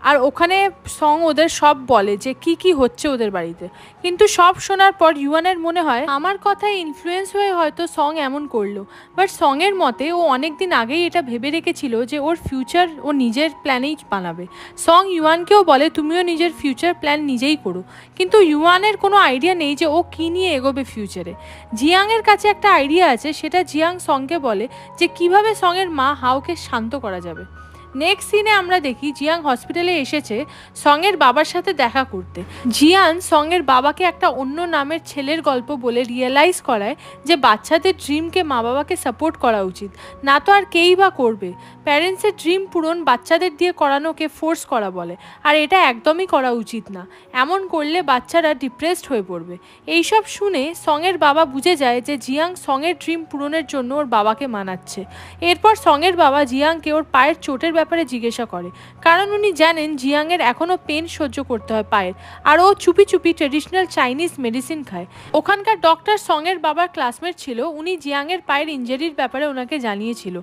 আর ওখানে সং ওদের সব বলে যে কি কি হচ্ছে ওদের বাড়িতে। কিন্তু সব শোনার পর ইউয়ানের মনে হয় আমার কথায় ইনফ্লুয়েন্স হয়ে হয়তো সং এমন করলো, বাট সঙের মতে ও অনেক দিন আগেই এটা ভেবে রেখেছিল যে ওর ফিউচার ও নিজের প্ল্যানেই বানাবে। সং ইউয়ানকেও বলে তুমিও নিজের ফিউচার প্ল্যান নিজেই করো, কিন্তু ইউয়ানের কোনো আইডিয়া নেই যে ও কী নিয়ে এগোবে ফিউচারে। জিয়াংয়ের কাছে একটা আইডিয়া আছে, সেটা জিয়াং সংকে বলে যে কিভাবে সঙের মা হাওকে শান্ত করা যাবে। নেক্সট সিনে আমরা দেখি জিয়াং হসপিটালে এসেছে সঙের বাবার সাথে দেখা করতে। জিয়ান সঙের বাবাকে একটা অন্য নামের ছেলের গল্প বলে রিয়েলাইজ করায় যে বাচ্চাদের ড্রিমকে মা বাবাকে সাপোর্ট করা উচিত, না তো আর কেই বা করবে। প্যারেন্টসের ড্রিম পূরণ বাচ্চাদের দিয়ে করানোকে ফোর্স করা বলে, আর এটা একদমই করা উচিত না। এমন করলে বাচ্চারা ডিপ্রেসড হয়ে পড়বে। এইসব শুনে সঙের বাবা বুঝে যায় যে জিয়াং সঙের ড্রিম পূরণের জন্য ওর বাবাকে মানাচ্ছে। এরপর সঙের বাবা জিয়াংকে ওর পায়ের চোটের ব্যাপারে জিজ্ঞাসা করে, কারণ উনি জানেন জিয়াংয়ের এখনও পেন সহ্য করতে হয় পায়ের, আর ও চুপি চুপি ট্রেডিশনাল চাইনিজ মেডিসিন খায়। ওখানকার ডক্টর সঙের বাবার ক্লাসমেট ছিল, উনি জিয়াংয়ের পায়ের ইঞ্জারির ব্যাপারে ওনাকে জানিয়েছিল।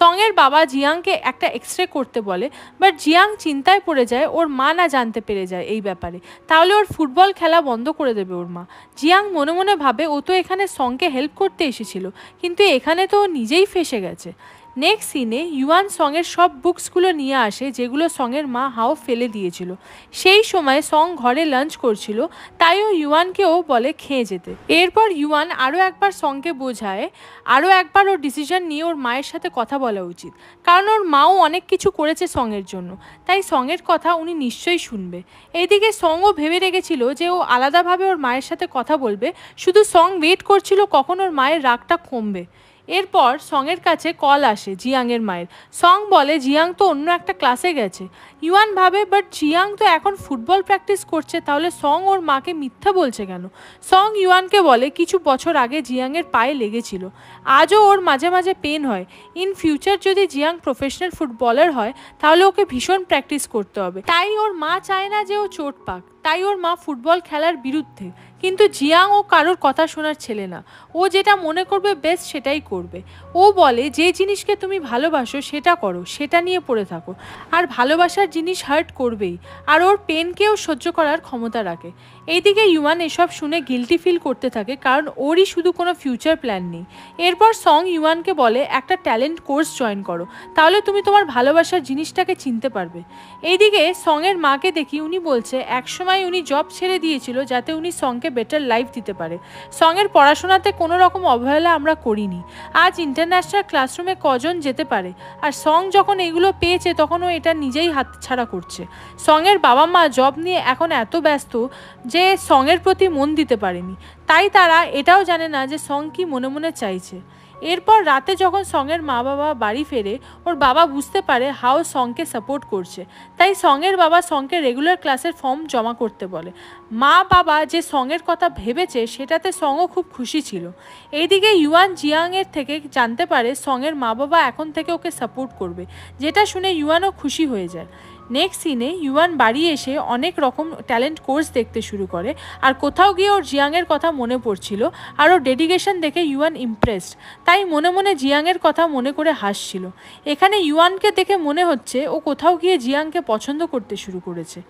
সঙের বাবা জিয়াংকে একটা এক্সরে করতে বলে, বাট জিয়াং চিন্তায় পড়ে যায় ওর মা না জানতে পেরে যায় এই ব্যাপারে, তাহলে ওর ফুটবল খেলা বন্ধ করে দেবে ওর মা। জিয়াং মনে মনে ভাবে ও তো এখানে সঙকে হেল্প করতে এসেছিল, কিন্তু এখানে তো ও নিজেই ফেসে গেছে। নেক্সট সিনে ইউয়ান সঙের সব বুকসগুলো নিয়ে আসে যেগুলো সঙের মা হাও ফেলে দিয়েছিল। সেই সময় সং ঘরে লাঞ্চ করছিল, তাই ও ইউয়ানকেও বলে খেয়ে যেতে। এরপর ইউয়ান আরও একবার সঙকে বোঝায় আরও একবার ওর ডিসিশন নিয়ে ওর মায়ের সাথে কথা বলা উচিত, কারণ ওর মাও অনেক কিছু করেছে সঙের জন্য, তাই সঙের কথা উনি নিশ্চয়ই শুনবে। এইদিকে সঙও ভেবে রেখেছিল যে ও আলাদাভাবে ওর মায়ের সাথে কথা বলবে, শুধু সং ওয়েট করছিল কখন ওর মায়ের রাগটা কমবে। এরপর সঙের কাছে কল আসে জিয়াংয়ের মায়ের। সং বলে জিয়াং তো অন্য একটা ক্লাসে গেছে। ইউয়ান ভাবে বাট জিয়াং তো এখন ফুটবল প্র্যাকটিস করছে, তাহলে সং ওর মাকে মিথ্যা বলছে কেন? সং ইউয়ানকে বলে কিছু বছর আগে জিয়াংয়ের পায়ে লেগেছিল, আজও ওর মাঝে মাঝে পেন হয়। ইন ফিউচার যদি জিয়াং প্রফেশনাল ফুটবলার হয় তাহলে ওকে ভীষণ প্র্যাকটিস করতে হবে, তাই ওর মা চায় না যে ও চোট পাক, তাই ওর মা ফুটবল খেলার বিরুদ্ধে। কিন্তু জিয়াং ও কারোর কথা শোনার ছেলে না, ও যেটা মনে করবে বেস্ট সেটাই করবে। ও বলে যে জিনিসকে তুমি ভালোবাসো সেটা করো, সেটা নিয়ে পড়ে থাকো, আর ভালোবাসার জিনিস হার্ট করবেই, আর ওর পেনকেও সহ্য করার ক্ষমতা রাখে। এইদিকে ইউয়ান এসব শুনে গিল্টি ফিল করতে থাকে, কারণ ওরই শুধু কোনো ফিউচার প্ল্যান নেই। এরপর সং ইউয়ানকে বলে একটা ট্যালেন্ট কোর্স জয়েন করো, তাহলে তুমি তোমার ভালোবাসার জিনিসটাকে চিনতে পারবে। এইদিকে সঙের মাকে দেখি উনি বলছে একসময় উনি জব ছেড়ে দিয়েছিল যাতে উনি সঙকে বেটার লাইফ দিতে পারে। সঙের পড়াশোনাতে কোনো রকম অবহেলা আমরা করিনি। আজ ইন্টারন্যাশনাল ক্লাসরুমে কজন যেতে পারে, আর সং যখন এগুলো পেয়েছে তখন ও এটা নিজেই হাতছাড়া করছে। সঙের বাবা মা জব নিয়ে এখন এত ব্যস্ত যে সঙের প্রতি মন দিতে পারেনি, তাই তারা এটাও জানে না যে সং কি মনে মনে চাইছে। এরপর রাতে যখন সঙের মা বাবা বাড়ি ফেরে, ওর বাবা বুঝতে পারে হাও সঙকে সাপোর্ট করছে, তাই সঙের বাবা সঙকে রেগুলার ক্লাসের ফর্ম জমা করতে বলে। মা বাবা যে সঙের কথা ভেবেছে সেটাতে সঙও খুব খুশি ছিল। এইদিকে ইউয়ান জিয়াংয়ের থেকে জানতে পারে সঙের মা বাবা এখন থেকে ওকে সাপোর্ট করবে, যেটা শুনে ইউয়ানও খুশি হয়ে যায়। নেক্সট সিনে ইউয়ান বাড়ি এসে অনেক রকম ট্যালেন্ট কোর্স দেখতে শুরু করে, আর কোথাও গিয়ে ওর জিয়াংয়ের কথা মনে পড়ছিল, আর ওর ডেডিকেশন দেখে ইউয়ান ইমপ্রেসড, তাই মনে মনে জিয়াংয়ের কথা মনে করে হাসছিল। এখানে ইউয়ানকে দেখে মনে হচ্ছে ও কোথাও গিয়ে জিয়াংকে পছন্দ করতে শুরু করেছে।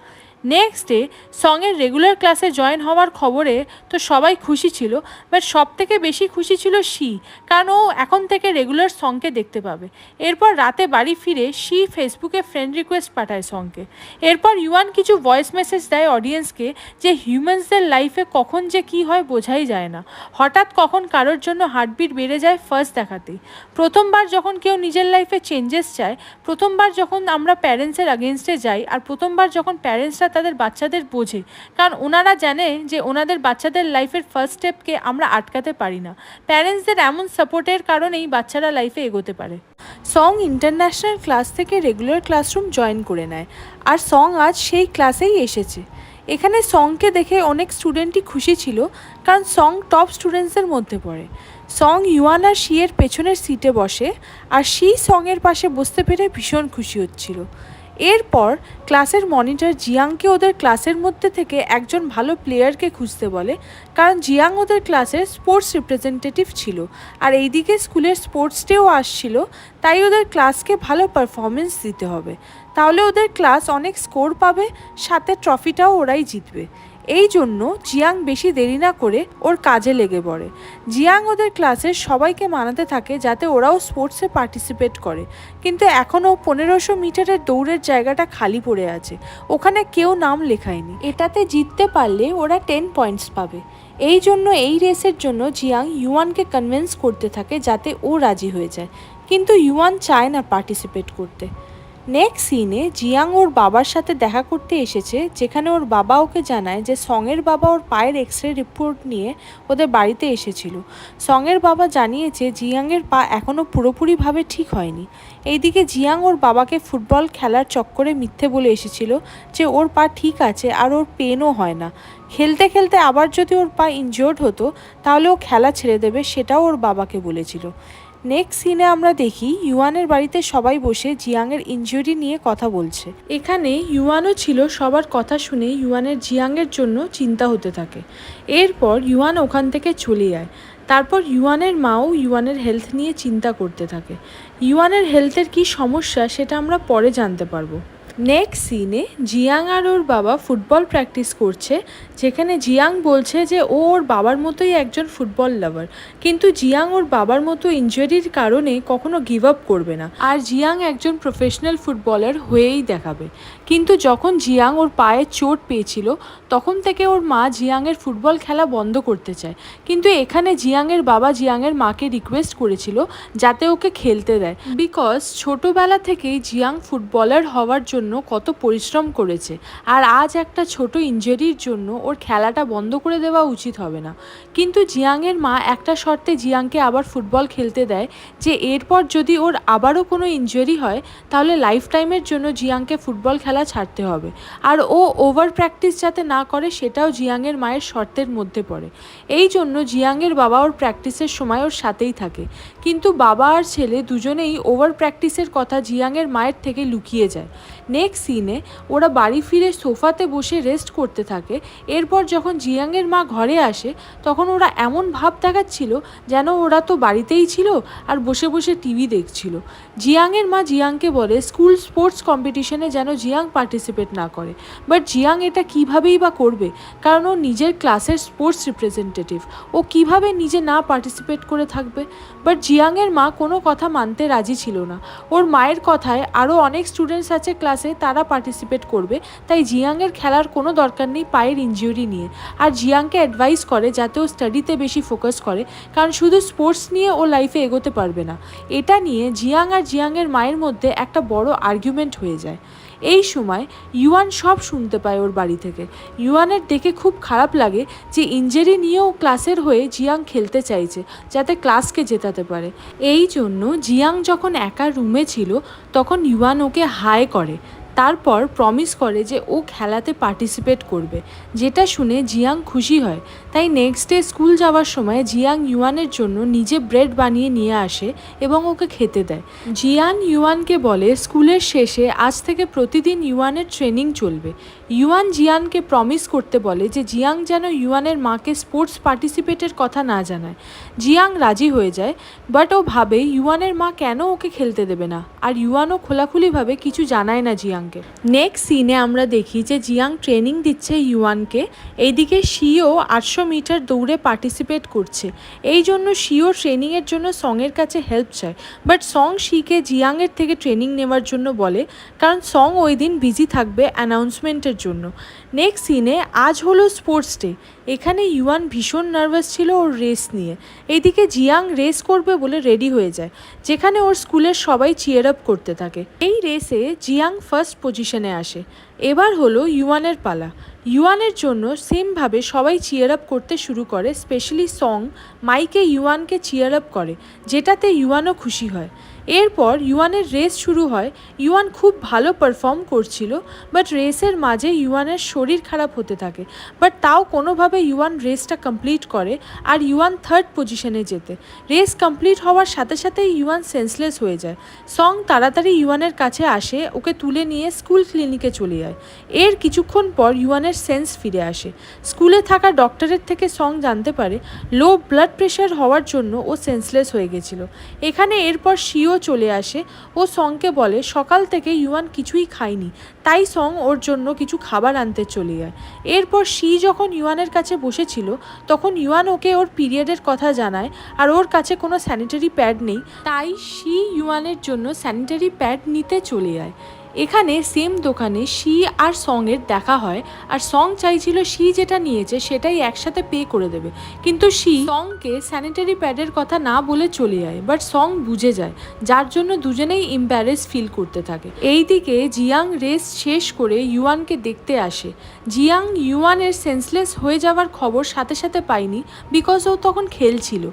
নেক্সট ডে সঙের রেগুলার ক্লাসে জয়েন হওয়ার খবরে তো সবাই খুশি ছিল, বাট সব থেকে বেশি খুশি ছিল শি, কারণ ও এখন থেকে রেগুলার সঙকে দেখতে পাবে। এরপর রাতে বাড়ি ফিরে শি ফেসবুকে ফ্রেন্ড রিকোয়েস্ট পাঠায় সঙকে। এরপর ইউয়ান কিছু ভয়েস মেসেজ দেয় অডিয়েন্সকে যে হিউম্যানসদের লাইফে কখন যে কী হয় বোঝাই যায় না, হঠাৎ কখন কারোর জন্য হার্টবিট বেড়ে যায় ফার্স্ট দেখাতেই, প্রথমবার যখন কেউ নিজের লাইফে চেঞ্জেস চায়, প্রথমবার যখন আমরা প্যারেন্টসের আগেনস্টে যাই, আর প্রথমবার যখন প্যারেন্টসরা তাদের বাচ্চাদের বোঝে, কারণ ওনারা জানে যে ওনাদের বাচ্চাদের লাইফের ফার্স্ট স্টেপকে আমরা আটকাতে পারি না। প্যারেন্টসদের এমন সাপোর্টের কারণেই বাচ্চারা লাইফে এগোতে পারে। সং ইন্টারন্যাশনাল ক্লাস থেকে রেগুলার ক্লাসরুম জয়েন করে নেয়, আর সং আজ সেই ক্লাসেই এসেছে। এখানে সংকে দেখে অনেক স্টুডেন্টই খুশি ছিল, কারণ সং টপ স্টুডেন্টসদের মধ্যে পড়ে। সং ইউয়ান আর শি এর পেছনের সিটে বসে, আর শি সঙের পাশে বসতে পেরে ভীষণ খুশি হচ্ছিল। এরপর ক্লাসের মনিটর জিয়াংকে ওদের ক্লাসের মধ্যে থেকে একজন ভালো প্লেয়ারকে খুঁজতে বলে, কারণ জিয়াং ওদের ক্লাসের স্পোর্টস রিপ্রেজেন্টেটিভ ছিল আর এইদিকে স্কুলের স্পোর্টস ডেও আসছিল, তাই ওদের ক্লাসকে ভালো পারফরমেন্স দিতে হবে, তাহলে ওদের ক্লাস অনেক স্কোর পাবে, সাথে ট্রফিটাও ওরাই জিতবে। এই জন্য জিয়াং বেশি দেরি না করে ওর কাজে লেগে পড়ে। জিয়াং ওদের ক্লাসের সবাইকে মানাতে থাকে যাতে ওরাও স্পোর্টসে পার্টিসিপেট করে, কিন্তু এখনও 1500 মিটারের দৌড়ের জায়গাটা খালি পড়ে আছে, ওখানে কেউ নাম লেখায়নি। এটাতে জিততে পারলে ওরা 10 পয়েন্টস পাবে। এই জন্য এই রেসের জন্য জিয়াং ইউয়ানকে কনভিন্স করতে থাকে যাতে ও রাজি হয়ে যায়, কিন্তু ইউয়ান চায় না পার্টিসিপেট করতে। নেক্সট সিনে জিয়াং ওর বাবার সাথে দেখা করতে এসেছে, যেখানে ওর বাবা ওকে জানায় যে সঙের বাবা ওর পায়ের এক্স রে রিপোর্ট নিয়ে ওদের বাড়িতে এসেছিল। সঙের বাবা জানিয়েছে জিয়াংয়ের পা এখনও পুরোপুরিভাবে ঠিক হয়নি। এইদিকে জিয়াং ওর বাবাকে ফুটবল খেলার চক্করে মিথ্যে বলে এসেছিল যে ওর পা ঠিক আছে আর ওর পেনও হয় না। খেলতে খেলতে আবার যদি ওর পা ইনজিওর্ড হতো তাহলে ও খেলা ছেড়ে দেবে, সেটাও ওর বাবাকে বলেছিল। নেক্সট সিনে আমরা দেখি ইউয়ানের বাড়িতে সবাই বসে জিয়াংয়ের ইনজুরি নিয়ে কথা বলছে। এখানে ইউয়ানও ছিল, সবার কথা শুনে ইউয়ানের জিয়াংয়ের জন্য চিন্তা হতে থাকে। এরপর ইউয়ান ওখান থেকে চলে যায়। তারপর ইউয়ানের মাও ইউয়ানের হেলথ নিয়ে চিন্তা করতে থাকে। ইউয়ানের হেলথের কী সমস্যা সেটা আমরা পরে জানতে পারবো। নেক্সট সিনে জিয়াং আর ওর বাবা ফুটবল প্র্যাকটিস করছে, যেখানে জিয়াং বলছে যে ও ওর বাবার মতোই একজন ফুটবল লাভার, কিন্তু জিয়াং ওর বাবার মতো ইনজুরির কারণে কখনো গিভ আপ করবে না আর জিয়াং একজন প্রফেশনাল ফুটবলার হয়েই দেখাবে। কিন্তু যখন জিয়াং ওর পায়ে চোট পেয়েছিল তখন থেকে ওর মা জিয়াংয়ের ফুটবল খেলা বন্ধ করতে চায়, কিন্তু এখানে জিয়াংয়ের বাবা জিয়াংয়ের মাকে রিকোয়েস্ট করেছিল যাতে ওকে খেলতে দেয়, বিকজ ছোটোবেলা থেকেই জিয়াং ফুটবলার হওয়ার জন্য কত পরিশ্রম করেছে, আর আজ একটা ছোট ইনজুরির জন্য ওর খেলাটা বন্ধ করে দেওয়া উচিত হবে না। কিন্তু জিয়াংয়ের মা একটা শর্তে জিয়াংকে আবার ফুটবল খেলতে দেয়, যে এরপর যদি ওর আবারও কোনো ইনজুরি হয় তাহলে লাইফ টাইমের জন্য জিয়াংকে ফুটবল খেলা ছাড়তে হবে, আর ও ওভার প্র্যাকটিস যাতে না করে সেটাও জিয়াংয়ের মায়ের শর্তের মধ্যে পড়ে। এই জন্য জিয়াংয়ের বাবা ওর প্র্যাকটিসের সময় ওর সাথেই থাকে, কিন্তু বাবা আর ছেলে দুজনেই ওভার প্র্যাকটিসের কথা জিয়াংয়ের মায়ের থেকে লুকিয়ে যায়। নেক্সট সিনে ওরা বাড়ি ফিরে সোফাতে বসে রেস্ট করতে থাকে। এরপর যখন জিয়াংয়ের মা ঘরে আসে তখন ওরা এমন ভাব দেখাচ্ছিল যেন ওরা তো বাড়িতেই ছিল আর বসে বসে টিভি দেখছিল। জিয়াংয়ের মা জিয়াংকে বলে স্কুল স্পোর্টস কম্পিটিশনে যেন জিয়াং পার্টিসিপেট না করে, বাট জিয়াং এটা কীভাবেই বা করবে, কারণ ও নিজের ক্লাসের স্পোর্টস রিপ্রেজেন্টেটিভ, ও কিভাবে নিজে না পার্টিসিপেট করে থাকবে। বাট জিয়াংয়ের মা কোনো কথা মানতে রাজি ছিল না। ওর মায়ের কথায় আরও অনেক স্টুডেন্টস আছে ক্লাসে, তারা পার্টিসিপেট করবে, তাই জিয়াংয়ের খেলার কোনো দরকার নেই পায়ের ইনজুরি নিয়ে, আর জিয়াংকে অ্যাডভাইস করে যাতে ও স্টাডিতে বেশি ফোকাস করে, কারণ শুধু স্পোর্টস নিয়ে ও লাইফে এগোতে পারবে না। এটা নিয়ে জিয়াং আর জিয়াংয়ের মায়ের মধ্যে একটা বড় আর্গুমেন্ট হয়ে যায়। এই সময় ইউয়ান সব শুনতে পায় ওর বাড়ি থেকে। ইউয়ানের দেখে খুব খারাপ লাগে যে ইনজুরি নিয়েও ক্লাসের হয়ে জিয়াং খেলতে চাইছে যাতে ক্লাসকে জেতাতে পারে। এই জন্য জিয়াং যখন একা রুমে ছিল তখন ইউয়ান ওকে হাই করে, তারপর প্রমিস করে যে ও খেলাতে পার্টিসিপেট করবে, যেটা শুনে জিয়াং খুশি হয়। তাই নেক্সট ডে স্কুল যাওয়ার সময় জিয়াং ইউয়ানের জন্য নিজে ব্রেড বানিয়ে নিয়ে আসে এবং ওকে খেতে দেয়। জিয়াং ইউয়ানকে বলে স্কুলের শেষে আজ থেকে প্রতিদিন ইউয়ানের ট্রেনিং চলবে। ইউয়ান জিয়াংকে প্রমিস করতে বলে যে জিয়াং যেন ইউয়ানের মাকে স্পোর্টস পার্টিসিপেটের কথা না জানায়। জিয়াং রাজি হয়ে যায়, বাট ও ভাবে ইউয়ানের মা কেন ওকে খেলতে দেবে না, আর ইউয়ানও খোলাখুলিভাবে কিছু জানায় না জিয়াংকে। নেক্সট সিনে আমরা দেখি যে জিয়াং ট্রেনিং দিচ্ছে ইউয়ানকে, এইদিকে শিও 800 মিটার দৌড়ে পার্টিসিপেট করছে। এই জন্য শিও ট্রেনিংয়ের জন্য সঙের কাছে হেল্প চায়, বাট সং শিকে জিয়াংয়ের থেকে ট্রেনিং নেওয়ার জন্য বলে, কারণ সং ওই দিন বিজি থাকবে অ্যানাউন্সমেন্টের জন্য। নেক্সট সিনে আজ হলো স্পোর্টস ডে। এখানে ইউয়ান ভীষণ নার্ভাস ছিল ওর রেস নিয়ে। এইদিকে জিয়াং রেস করবে বলে রেডি হয়ে যায়, যেখানে ওর স্কুলের সবাই চিয়ার আপ করতে থাকে। এই রেসে জিয়াং ফার্স্ট পজিশনে আসে। এবার হলো ইউয়ানের পালা। ইউয়ানের জন্য সেমভাবে সবাই চিয়ার আপ করতে শুরু করে, স্পেশালি সং মাইকে ইউয়ানকে চিয়ার আপ করে, যেটাতে ইউয়ানও খুশি হয়। এরপর ইউয়ানের রেস শুরু হয়। ইউয়ান খুব ভালো পারফর্ম করছিল, বাট রেসের মাঝে ইউয়ানের শরীর খারাপ হতে থাকে, বাট তাও কোনোভাবে ইউয়ান রেসটা কমপ্লিট করে আর ইউয়ান থার্ড পজিশনে যেতে। রেস কমপ্লিট হওয়ার সাথে সাথেই ইউয়ান সেন্সলেস হয়ে যায়। সং তাড়াতাড়ি ইউয়ানের কাছে আসে, ওকে তুলে নিয়ে স্কুল ক্লিনিকে চলে যায়। এর কিছুক্ষণ পর ইউয়ানের সেন্স ফিরে আসে। স্কুলে থাকা ডক্টরের থেকে সং জানতে পারে লো ব্লাড প্রেশার হওয়ার জন্য ও সেন্সলেস হয়ে গেছিল। এখানে এরপর শিও চলে আসে। ও সংকে বলে সকাল থেকে ইউয়ান কিছুই খায়নি, তাই সং ওর জন্য কিছু খাবার আনতে চলে যায়। এরপর শি যখন ইউয়ানের কাছে বসেছিল তখন ইউয়ান ওকে ওর পিরিয়ডের কথা জানায়, আর ওর কাছে কোনো স্যানিটারি প্যাড নেই, তাই শি ইউয়ানের জন্য স্যানিটারি প্যাড নিতে চলে যায়। এখানে সেম দোকানে শি আর সঙের দেখা হয়, আর সং চাইছিল শি যেটা নিয়েছে সেটাই একসাথে পে করে দেবে, কিন্তু শি সংকে স্যানিটারি প্যাডের কথা না বলে চলে যায়। বাট সং বুঝে যায়, যার জন্য দুজনেই এম্বারেস ফিল করতে থাকে। এইদিকে জিয়াং রেস শেষ করে ইউয়ানকে দেখতে আসে। জিয়াং ইউয়ানের সেন্সলেস হয়ে যাওয়ার খবর সাথে সাথে পায়নি, বিকজ ও তখন খেলছিল।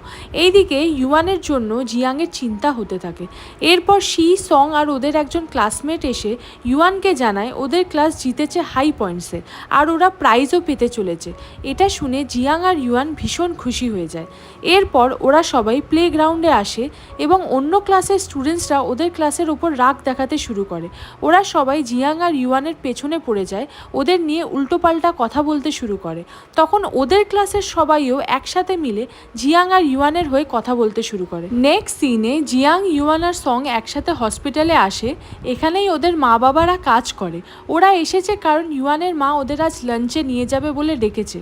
এইদিকে ইউয়ানের জন্য জিয়াংয়ের চিন্তা হতে থাকে। এরপর শি, সং আর ওদের একজন ক্লাসমেট এসে ইউয়ানকে জানায় ওদের ক্লাস জিতেছে হাই পয়েন্টসে, আর ওরা প্রাইজও পেতে চলেছে। এটা শুনে জিয়াং আর ইউয়ান ভীষণ খুশি হয়ে যায়। এরপর ওরা সবাই প্লে গ্রাউন্ডে আসে এবং অন্য ক্লাসের স্টুডেন্টসরা ওদের ক্লাসের ওপর রাগ দেখাতে শুরু করে। ওরা সবাই জিয়াং আর ইউয়ানের পেছনে পড়ে যায়, ওদের নিয়ে উল্টোপাল্টা কথা বলতে শুরু করে। তখন ওদের ক্লাসের সবাইও একসাথে মিলে জিয়াং আর ইউয়ানের হয়ে কথা বলতে শুরু করে। নেক্সট সিনে জিয়াং, ইউয়ান আর সং একসাথে হসপিটালে আসে। এখানেই ওদের মা বাবারা কাজ করে। ওরা এসেছে কারণ ইউয়ানের মা ওদের আজ লাঞ্চে নিয়ে যাবে বলে ডেকেছে।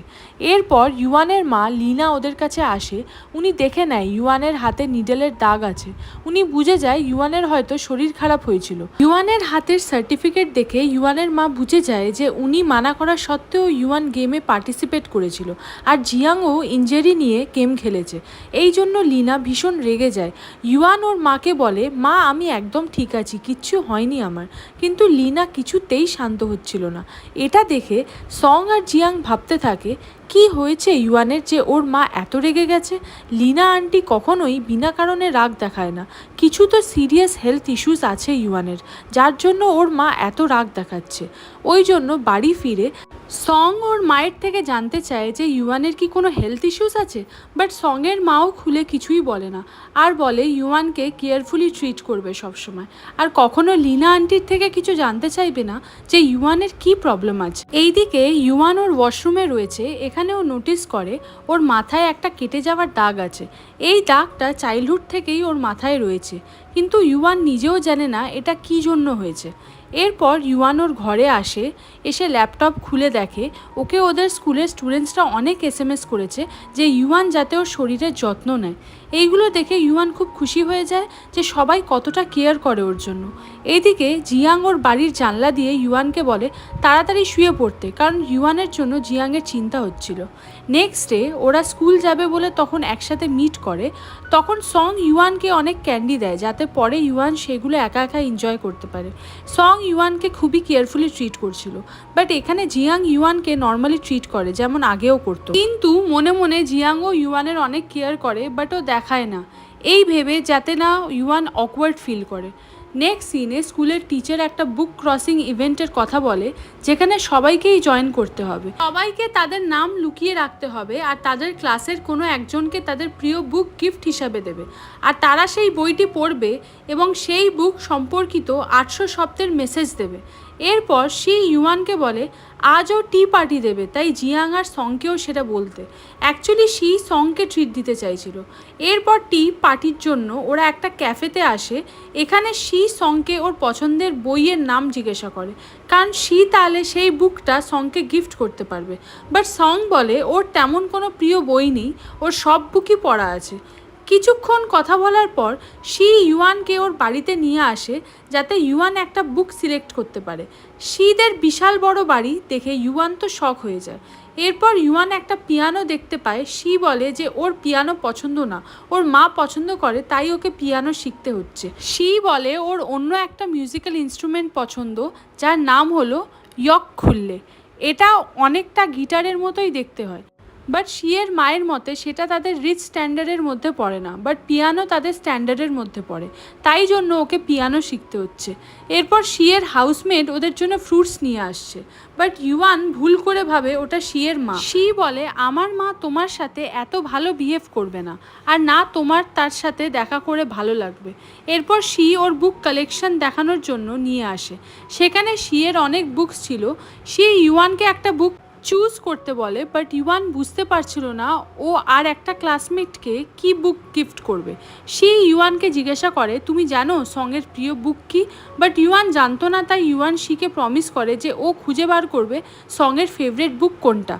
এরপর ইউয়ানের মা লিনা ওদের কাছে আসে। উনি দেখে নেয় ইউয়ানের হাতে নিডেলের দাগ আছে। উনি বুঝে যায় ইউয়ানের হয়তো শরীর খারাপ হয়েছিল। ইউয়ানের হাতের সার্টিফিকেট দেখে ইউয়ানের মা বুঝে যায় যে উনি মানা করা সত্ত্বেও ইউয়ান গেমে পার্টিসিপেট করেছিল, আর জিয়াংও ইনজারি নিয়ে গেম খেলেছে। এই জন্য লিনা ভীষণ রেগে যায়। ইউয়ান ওর মাকে বলে, মা আমি একদম ঠিক আছি, কিচ্ছু হয়নি আমার। কিন্তু লিনা কিছুতেই শান্ত হচ্ছিল না। এটা দেখে সং আর জিয়াং ভাবতে থাকে কি হয়েছে ইউয়ানের যে ওর মা এত রেগে গেছে। লিনা আন্টি কখনোই বিনা কারণে রাগ দেখায় না, কিছু তো সিরিয়াস হেলথ ইস্যুস আছে ইউয়ানের, যার জন্য ওর মা এত রাগ দেখাচ্ছে। ওই জন্য বাড়ি ফিরে সং ওর মায়ের থেকে জানতে চায় যে ইউয়ানের কি কোনো হেলথ ইস্যুস আছে, বাট সঙের মাও খুলে কিছুই বলে না, আর বলে ইউয়ানকে কেয়ারফুলি ট্রিট করবে সবসময়, আর কখনো লিনা আন্টির থেকে কিছু জানতে চাইবে না যে ইউয়ানের কি প্রবলেম আছে। এইদিকে ইউয়ান ওর ওয়াশরুমে রয়েছে। এখানেও নোটিস করে ওর মাথায় একটা কেটে যাওয়ার দাগ আছে। এই দাগটা চাইল্ডহুড থেকেই ওর মাথায় রয়েছে, কিন্তু ইউয়ান নিজেও জানে না এটা কী জন্য হয়েছে। এরপর ইউয়ান ওর ঘরে আসে, এসে ল্যাপটপ খুলে দেখে ওকে ওদের স্কুলের স্টুডেন্টসরা অনেক SMS করেছে যে ইউয়ান যাতে ওর শরীরের যত্ন নেয়। এইগুলো দেখে ইউয়ান খুব খুশি হয়ে যায় যে সবাই কতটা কেয়ার করে ওর জন্য। এইদিকে জিয়াং ওর বাড়ির জানলা দিয়ে ইউয়ানকে বলে তাড়াতাড়ি শুয়ে পড়তে, কারণ ইউয়ানের জন্য জিয়াংয়ের চিন্তা হচ্ছিল। নেক্সট ডে ওরা স্কুল যাবে বলে তখন একসাথে মিট করে। তখন সং ইউয়ানকে অনেক ক্যান্ডি দেয় যাতে পরে ইউয়ান সেগুলো একা একা এনজয় করতে পারে। সং ইউয়ানকে খুবই কেয়ারফুলি ট্রিট করছিল, বাট এখানে জিয়াং ইউয়ানকে নর্মালি ট্রিট করে যেমন আগেও করতো, কিন্তু মনে মনে জিয়াংও ইউয়ানের অনেক কেয়ার করে, বাট ও দেখায় না, এই ভেবে যাতে না ইউয়ান অকওয়ার্ড ফিল করে। নেক্সট সিনে স্কুলের টিচার একটা বুক ক্রসিং ইভেন্টের কথা বলে, যেখানে সবাইকেই জয়েন করতে হবে, সবাইকে তাদের নাম লুকিয়ে রাখতে হবে, আর তাদের ক্লাসের কোনো একজনকে তাদের প্রিয় বুক গিফট হিসাবে দেবে, আর তারা সেই বইটি পড়বে এবং সেই বুক সম্পর্কিত 800 শব্দের মেসেজ দেবে। এরপর সে ইউয়ানকে বলে আজও টি পার্টি দেবে, তাই জিয়াং আর সংকেও সেটা বলতে। অ্যাকচুয়ালি সি সংকে ট্রিট দিতে চাইছিল। এরপর টি পার্টির জন্য ওরা একটা ক্যাফেতে আসে। এখানে সি সংকে ওর পছন্দের বইয়ের নাম জিজ্ঞাসা করে, কারণ সি তাহলে সেই বুকটা সংকে গিফট করতে পারবে। বাট সং বলে ওর তেমন কোনো প্রিয় বই নেই, ওর সব বুকই পড়া আছে। কিছুক্ষণ কথা বলার পর শি ইউয়ানকে ওর বাড়িতে নিয়ে আসে যাতে ইউয়ান একটা বুক সিলেক্ট করতে পারে। শিদের বিশাল বড় বাড়ি দেখে ইউয়ান তো শক হয়ে যায়। এরপর ইউয়ান একটা পিয়ানো দেখতে পায়। শি বলে যে ওর পিয়ানো পছন্দ না, ওর মা পছন্দ করে, তাই ওকে পিয়ানো শিখতে হচ্ছে। শি বলে ওর অন্য একটা মিউজিক্যাল ইনস্ট্রুমেন্ট পছন্দ, যার নাম হলো ইয়ক খুললে। এটা অনেকটা গিটারের মতোই দেখতে হয়, বাট শিয়ের মায়ের মতে সেটা তাদের রিচ স্ট্যান্ডার্ডের মধ্যে পড়ে না, বাট পিয়ানো তাদের স্ট্যান্ডার্ডের মধ্যে পড়ে, তাই জন্য ওকে পিয়ানো শিখতে হচ্ছে। এরপর শিয়ের হাউসমেট ওদের জন্য ফ্রুটস নিয়ে আসছে, বাট ইউয়ান ভুল করে ভাবে ওটা শিয়ের মা। শি বলে, আমার মা তোমার সাথে এত ভালো বিহেভ করবে না, আর না তোমার তার সাথে দেখা করে ভালো লাগবে। এরপর শি ওর বুক কালেকশন দেখানোর জন্য নিয়ে আসে, সেখানে শিয়ের অনেক বুকস ছিল। শি ইউয়ানকে একটা বুক চুজ করতে বলে, বাট ইউয়ান বুঝতে পারছিল না ও আর একটা ক্লাসমেটকে কি বুক গিফট করবে। সে ইউয়ানকে জিজ্ঞাসা করে, তুমি জানো সঙের প্রিয় বুক কি? বাট ইউয়ান জানতো না, তাই ইউয়ান শিকে প্রমিস করে যে ও খুঁজে বার করবে সঙের ফেভারিট বুক কোনটা।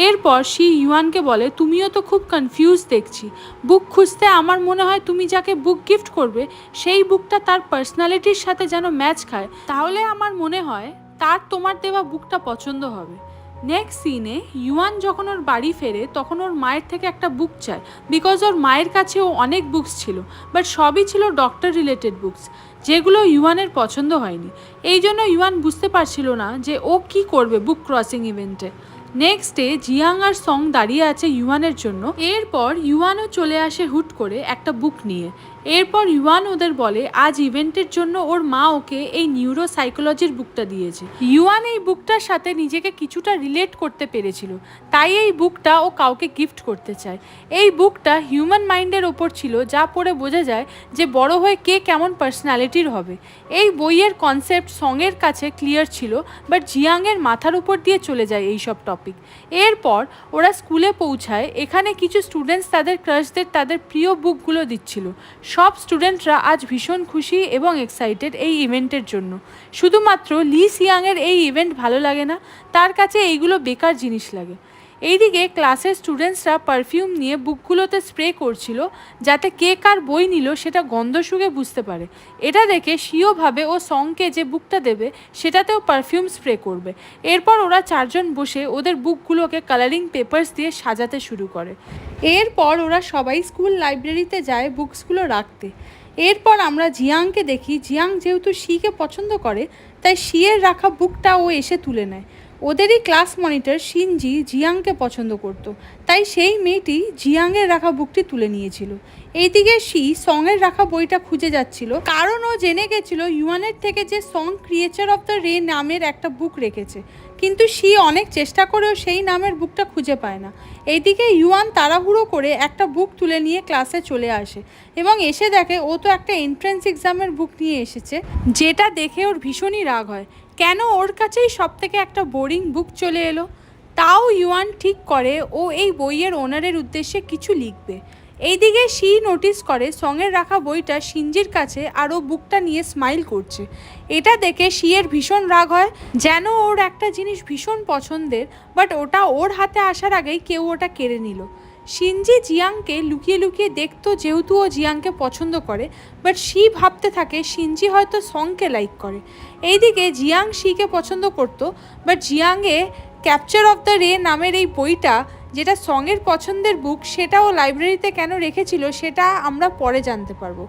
এরপর শি ইউয়ানকে বলে, তুমিও তো খুব কনফিউজ দেখছি, বুক খুঁজতে আমার মনে হয় তুমি যাকে বুক গিফট করবে সেই বুকটা তার পার্সোনালিটির সাথে যেন ম্যাচ খায়, তাহলে আমার মনে হয় তার তোমার দেওয়া বুকটা পছন্দ হবে। নেক্সট সিনে ইউয়ান যখন ওর বাড়ি ফেরে তখন ওর মায়ের থেকে একটা বুক চায়, বিকজ ওর মায়ের কাছেও অনেক বুকস ছিল, বাট সবই ছিল ডক্টর রিলেটেড বুকস, যেগুলো ইউয়ানের পছন্দ হয়নি। এই জন্য ইউয়ান বুঝতে পারছিল না যে ও কি করবে বুক ক্রসিং ইভেন্টে। নেক্সট ডে জিয়াং আর সং দাঁড়িয়ে আছে ইউয়ানের জন্য। এরপর ইউয়ানও চলে আসে হুট করে একটা বুক নিয়ে। এরপর ইউয়ান ওদের বলে আজ ইভেন্টের জন্য ওর মা ওকে এই নিউরো সাইকোলজির বুকটা দিয়েছে। ইউয়ান এই বুকটার সাথে নিজেকে কিছুটা রিলেট করতে পেরেছিল, তাই এই বুকটা ও কাউকে গিফট করতে চায়। এই বুকটা হিউম্যান মাইন্ডের ওপর ছিল, যা পড়ে বোঝা যায় যে বড় হয়ে কে কেমন পার্সোনালিটির হবে। এই বইয়ের কনসেপ্ট সঙের কাছে ক্লিয়ার ছিল, বাট জিয়াংয়ের মাথার উপর দিয়ে চলে যায় এই সব টপিক। এরপর ওরা স্কুলে পৌঁছায়, এখানে কিছু স্টুডেন্টস তাদের ক্রাশদের তাদের প্রিয় বুকগুলো দিচ্ছিল। সব স্টুডেন্টরা আজ ভীষণ খুশি এবং এক্সাইটেড এই ইভেন্টের জন্য। শুধুমাত্র লি সিয়াংয়ের এই ইভেন্ট ভালো লাগে না, তার কাছে এইগুলো বেকার জিনিস লাগে। এইদিকে ক্লাসের স্টুডেন্টসরা পারফিউম নিয়ে বুকগুলোতে স্প্রে করছিল, যাতে কে কার বই নিল সেটা গন্ধ শুঁকে বুঝতে পারে। এটা দেখে শিও ভাবে ও সংকে যে বুকটা দেবে সেটাতেও পারফিউম স্প্রে করবে। এরপর ওরা চারজন বসে ওদের বুকগুলোকে কালারিং পেপার্স দিয়ে সাজাতে শুরু করে। এরপর ওরা সবাই স্কুল লাইব্রেরিতে যায় বুকসগুলো রাখতে। এরপর আমরা জিয়াংকে দেখি, জিয়াং যেহেতু শিকে পছন্দ করে তাই শিয়ের রাখা বুকটা ও এসে তুলে নেয়। ওদেরই ক্লাস মনিটর শিনজি জিয়াংকে পছন্দ করতো, তাই সেই মেয়েটি জিয়াংয়ের রাখা বুকটি তুলে নিয়েছিল। এইদিকে শি সঙের রাখা বইটা খুঁজে যাচ্ছিল, কারণ ও জেনে গেছিল ইউয়ানের থেকে যে সং ক্রিয়েচার অফ দ্য রে নামের একটা বুক রেখেছে, কিন্তু শি অনেক চেষ্টা করেও সেই নামের বুকটা খুঁজে পায় না। এইদিকে ইউয়ান তাড়াহুড়ো করে একটা বুক তুলে নিয়ে ক্লাসে চলে আসে এবং এসে দেখে ও তো একটা এন্ট্রান্স এক্সামের বুক নিয়ে এসেছে, যেটা দেখে ওর ভীষণই রাগ হয়। কেন ওর কাছেই সব থেকে একটা বোরিং বুক চলে এলো। তাও ইউয়ান ঠিক করে ও এই বইয়ের ওনারের উদ্দেশ্যে কিছু লিখবে। এইদিকে শি নোটিস করে সঙের রাখা বইটা শিনজির কাছে, আর ও বুকটা নিয়ে স্মাইল করছে। এটা দেখে শিয়ের ভীষণ রাগ হয়, যেন ওর একটা জিনিস ভীষণ পছন্দের, বাট ওটা ওর হাতে আসার আগেই কেউ ওটা কেড়ে নিল। শিনজি জিয়াংকে লুকিয়ে লুকিয়ে দেখতো, যেহেতু ও জিয়াংকে পছন্দ করে, বাট শি ভাবতে থাকে শিনজি হয়তো সংকে লাইক করে। এইদিকে জিয়াং শিকে পছন্দ করতো, বাট জিয়াংয়ে ক্যাপচার অফ দ্য রে নামের এই বইটা, যেটা সঙের পছন্দের বুক, সেটাও লাইব্রেরিতে কেন রেখেছিল সেটা আমরা পরে জানতে পারবো।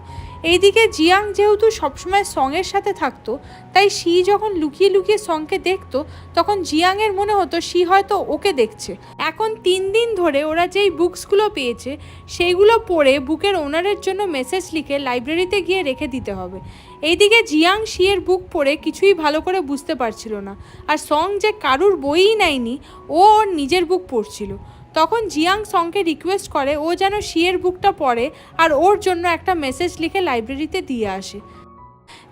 এইদিকে জিয়াং যেহেতু সবসময় সঙের সাথে থাকতো, তাই শি যখন লুকিয়ে লুকিয়ে সঙকে দেখতো তখন জিয়াংয়ের মনে হতো শি হয়তো ওকে দেখছে। এখন 3 দিন ধরে ওরা যেই বুকসগুলো পেয়েছে সেইগুলো পড়ে বুকের ওনারের জন্য মেসেজ লিখে লাইব্রেরিতে গিয়ে রেখে দিতে হবে। এইদিকে জিয়াং শিয়ের বুক পড়ে কিছুই ভালো করে বুঝতে পারছিল না, আর সং যে কারুর বইই নেয়নি, ও ওর নিজের বুক পড়ছিল। তখন জিয়াং সংকে রিকোয়েস্ট করে ও যেন শিয়ের বুকটা পড়ে আর ওর জন্য একটা মেসেজ লিখে লাইব্রেরিতে দিয়ে আসে।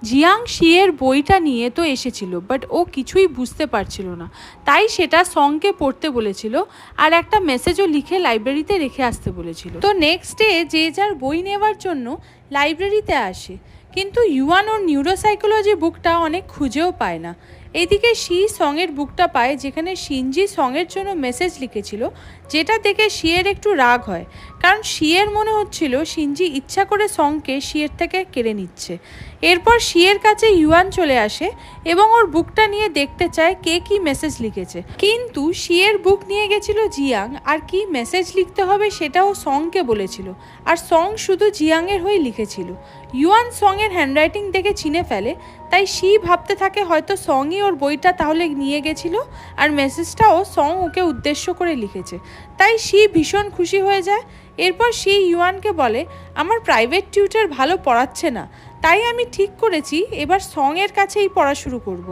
জিয়াং শিয়ের বইটা নিয়ে তো এসেছিল, বাট ও কিছুই বুঝতে পারছিল না, তাই সেটা সংকে পড়তে বলেছিল আর একটা মেসেজও লিখে লাইব্রেরিতে রেখে আসতে বলেছিল। তো নেক্সট ডে যে যার বই নেওয়ার জন্য লাইব্রেরিতে আসে, কিন্তু ইউয়ান ওর নিউরোসাইকোলজি বুকটা অনেক খুঁজেও পায় না। এদিকে শি সঙের বুকটা পায়, যেখানে শিনজি সঙের জন্য মেসেজ লিখেছিল, যেটা দেখে শিয়ের একটু রাগ হয়, কারণ শিয়ের মনে হচ্ছিল শিনজি ইচ্ছা করে সঙকে শিয়ের থেকে কেড়ে নিচ্ছে। এরপর শিয়ের কাছে ইউয়ান চলে আসে এবং ওর বুকটা নিয়ে দেখতে চায় কে কি মেসেজ লিখেছে, কিন্তু শিয়ের বুক নিয়ে গেছিল জিয়াং, আর কি মেসেজ লিখতে হবে সেটাও সঙকে বলেছিল, আর সং শুধু জিয়াংয়ের হয়ে লিখেছিল। ইউয়ান সঙের হ্যান্ডরাইটিং দেখে চিনে ফেলে, তাই শি ভাবতে থাকে হয়তো সঙই ওর বইটা তাহলে নিয়ে গেছিলো আর মেসেজটাও সং ওকে উদ্দেশ্য করে লিখেছে, তাই শি ভীষণ খুশি হয়ে যায়। এরপর শি ইউয়ানকে বলে, আমার প্রাইভেট টিউটর ভালো পড়াচ্ছে না, তাই আমি ঠিক করেছি এবার সঙের কাছেই পড়া শুরু করব।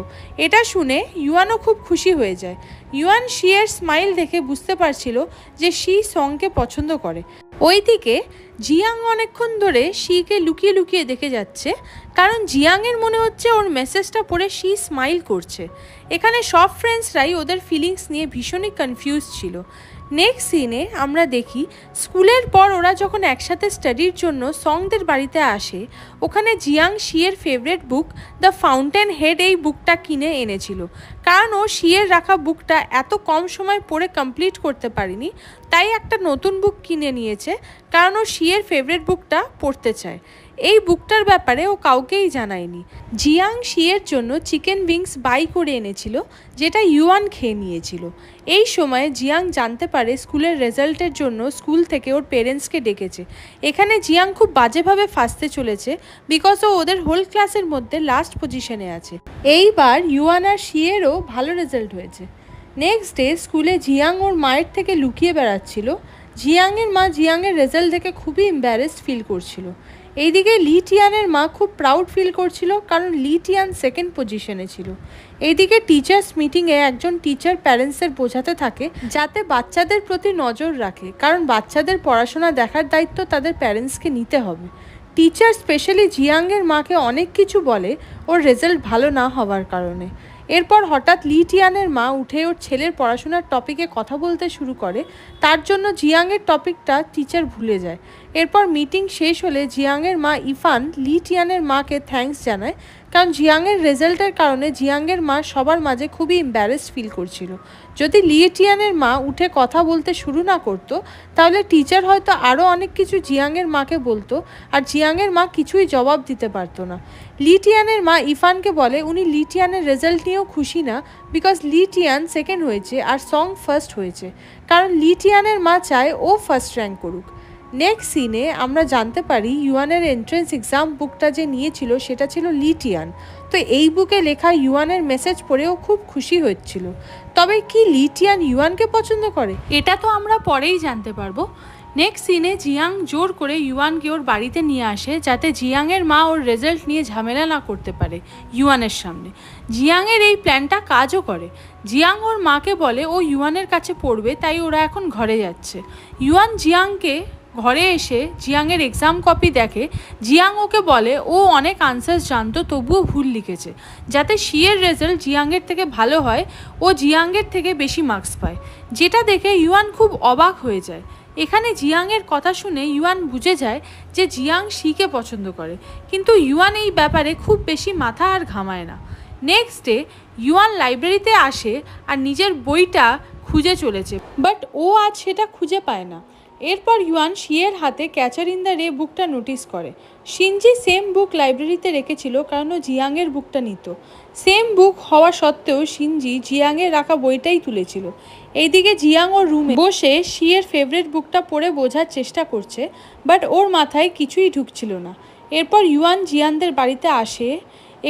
এটা শুনে ইউয়ানও খুব খুশি হয়ে যায়। ইউয়ান শিয়ের স্মাইল দেখে বুঝতে পারছিল যে শি সঙকে পছন্দ করে। ওইদিকে জিয়াং অনেকক্ষণ ধরে শিকে লুকিয়ে লুকিয়ে দেখে যাচ্ছে, কারণ জিয়াংয়ের মনে হচ্ছে ওর মেসেজটা পড়ে শি স্মাইল করছে। এখানে সব ফ্রেন্ডসরাই ওদের ফিলিংস নিয়ে ভীষণই কনফিউজ ছিল। নেক্সট সিনে আমরা দেখি স্কুলের পর ওরা যখন একসাথে স্টাডির জন্য সঙদের বাড়িতে আসে, ওখানে জিয়াং শিয়ের favourite book the Fountainhead এই বুকটা কিনে এনেছিল, কারণ ও শিয়ের রাখা বুকটা এত কম সময় পড়ে কমপ্লিট করতে পারেনি, তাই একটা নতুন বুক কিনে নিয়েছে, কারণ ও শিয়ের ফেভারিট বুকটা পড়তে চায়। এই বুকটার ব্যাপারে ও কাউকেই জানায়নি। জিয়াং শিয়ের জন্য চিকেন উইংস বাই করে এনেছিল, যেটা ইউয়ান খেয়ে নিয়েছিল। এই সময় জিয়াং জানতে পারে স্কুলের রেজাল্টের জন্য স্কুল থেকে ওর পেরেন্টসকে ডেকেছে। এখানে জিয়াং খুব বাজেভাবে ফাঁসতে চলেছে, বিকজ ও ওদের হোল ক্লাসের মধ্যে লাস্ট পজিশনে আছে। এইবার ইউয়ান আর শিয়েরও ভালো রেজাল্ট হয়েছে। নেক্সট ডে স্কুলে জিয়াং ওর মায়ের থেকে লুকিয়ে বেড়াচ্ছিল। জিয়াংয়ের মা জিয়াংয়ের রেজাল্ট দেখে খুবই এম্বারেসড ফিল করছিল। এইদিকে লি টিয়ানের মা খুব প্রাউড ফিল করছিল, কারণ লি টিয়ান সেকেন্ড পজিশনে ছিল। এইদিকে টিচার্স মিটিংয়ে একজন টিচার প্যারেন্টসের বোঝাতে থাকে যাতে বাচ্চাদের প্রতি নজর রাখে, কারণ বাচ্চাদের পড়াশোনা দেখার দায়িত্ব তাদের প্যারেন্টসকে নিতে হবে। টিচার স্পেশালি জিয়াংয়ের মাকে অনেক কিছু বলে ওর রেজাল্ট ভালো না হওয়ার কারণে। এরপর হঠাৎ লি টিয়ানের মা উঠে ওর ছেলের পড়াশোনার টপিকে কথা বলতে শুরু করে, তার জন্য জিয়াংয়ের টপিকটা টিচার ভুলে যায়। এরপর মিটিং শেষ হলে জিয়াংয়ের মা ইফান লি টিয়ানের মাকে থ্যাঙ্কস জানায়, কারণ জিয়াংয়ের রেজাল্টের কারণে জিয়াংয়ের মা সবার মাঝে খুবই এম্বারেসড ফিল করছিল। যদি লি টিয়ানের মা উঠে কথা বলতে শুরু না করতো, তাহলে টিচার হয়তো আরও অনেক কিছু জিয়াংয়ের মাকে বলতো, আর জিয়াংয়ের মা কিছুই জবাব দিতে পারতো না। লি টিয়ানের মা ইফানকে বলে উনি লি টিয়ানের রেজাল্ট নিয়েও খুশি না, বিকজ লি টিয়ান সেকেন্ড হয়েছে আর সং ফার্স্ট হয়েছে, কারণ লি টিয়ানের মা চায় ও ফার্স্ট র্যাঙ্ক করুক। নেক্সট সিনে আমরা জানতে পারি ইউয়ানের এন্ট্রেন্স এক্সাম বুকটা যে নিয়েছিল সেটা ছিল লি টিয়ান। তো এই বুকে লেখা ইউয়ানের মেসেজ পড়েও খুব খুশি হচ্ছিল। তবে কি লি টিয়ান ইউয়ানকে পছন্দ করে, এটা তো আমরা পরেই জানতে পারবো। নেক্সট সিনে জিয়াং জোর করে ইউয়ানকে ওর বাড়িতে নিয়ে আসে, যাতে জিয়াংয়ের মা ওর রেজাল্ট নিয়ে ঝামেলা না করতে পারে ইউয়ানের সামনে। জিয়াংয়ের এই প্ল্যানটা কাজও করে। জিয়াং ওর মাকে বলে ও ইউয়ানের কাছে পড়বে, তাই ওরা এখন ঘরে যাচ্ছে। ইউয়ান জিয়াংকে ঘরে এসে জিয়াংয়ের এক্সাম কপি দেখে। জিয়াং ওকে বলে ও অনেক আনসার্স জানতো, তবুও ভুল লিখেছে, যাতে শিয়ের রেজাল্ট জিয়াংয়ের থেকে ভালো হয়, ও জিয়াংয়ের থেকে বেশি মার্কস পায়। যেটা দেখে ইউয়ান খুব অবাক হয়ে যায়। এখানে জিয়াংয়ের কথা শুনে ইউয়ান বুঝে যায় যে জিয়াং শিকে পছন্দ করে, কিন্তু ইউয়ান এই ব্যাপারে খুব বেশি মাথা আর ঘামায় না। নেক্সট ডে ইউয়ান লাইব্রেরিতে আসে আর নিজের বইটা খুঁজে চলেছে, বাট ও আজ সেটা খুঁজে পায় না। এরপর ইউয়ান শিয়ের হাতে ক্যাচার ইন দ্য রে বুকটা নোটিস করে। শিনজি সেম বুক লাইব্রেরিতে রেখেছিল, কারণ ও জিয়াংয়ের বুকটা নিত। সেম বুক হওয়া সত্ত্বেও শিনজি জিয়াংয়ের রাখা বইটাই তুলেছিল। এইদিকে জিয়াং ওর রুমে বসে শিয়ের ফেভারিট বুকটা পড়ে বোঝার চেষ্টা করছে, বাট ওর মাথায় কিছুই ঢুকছিল না। এরপর ইউয়ান জিয়ানদের বাড়িতে আসে।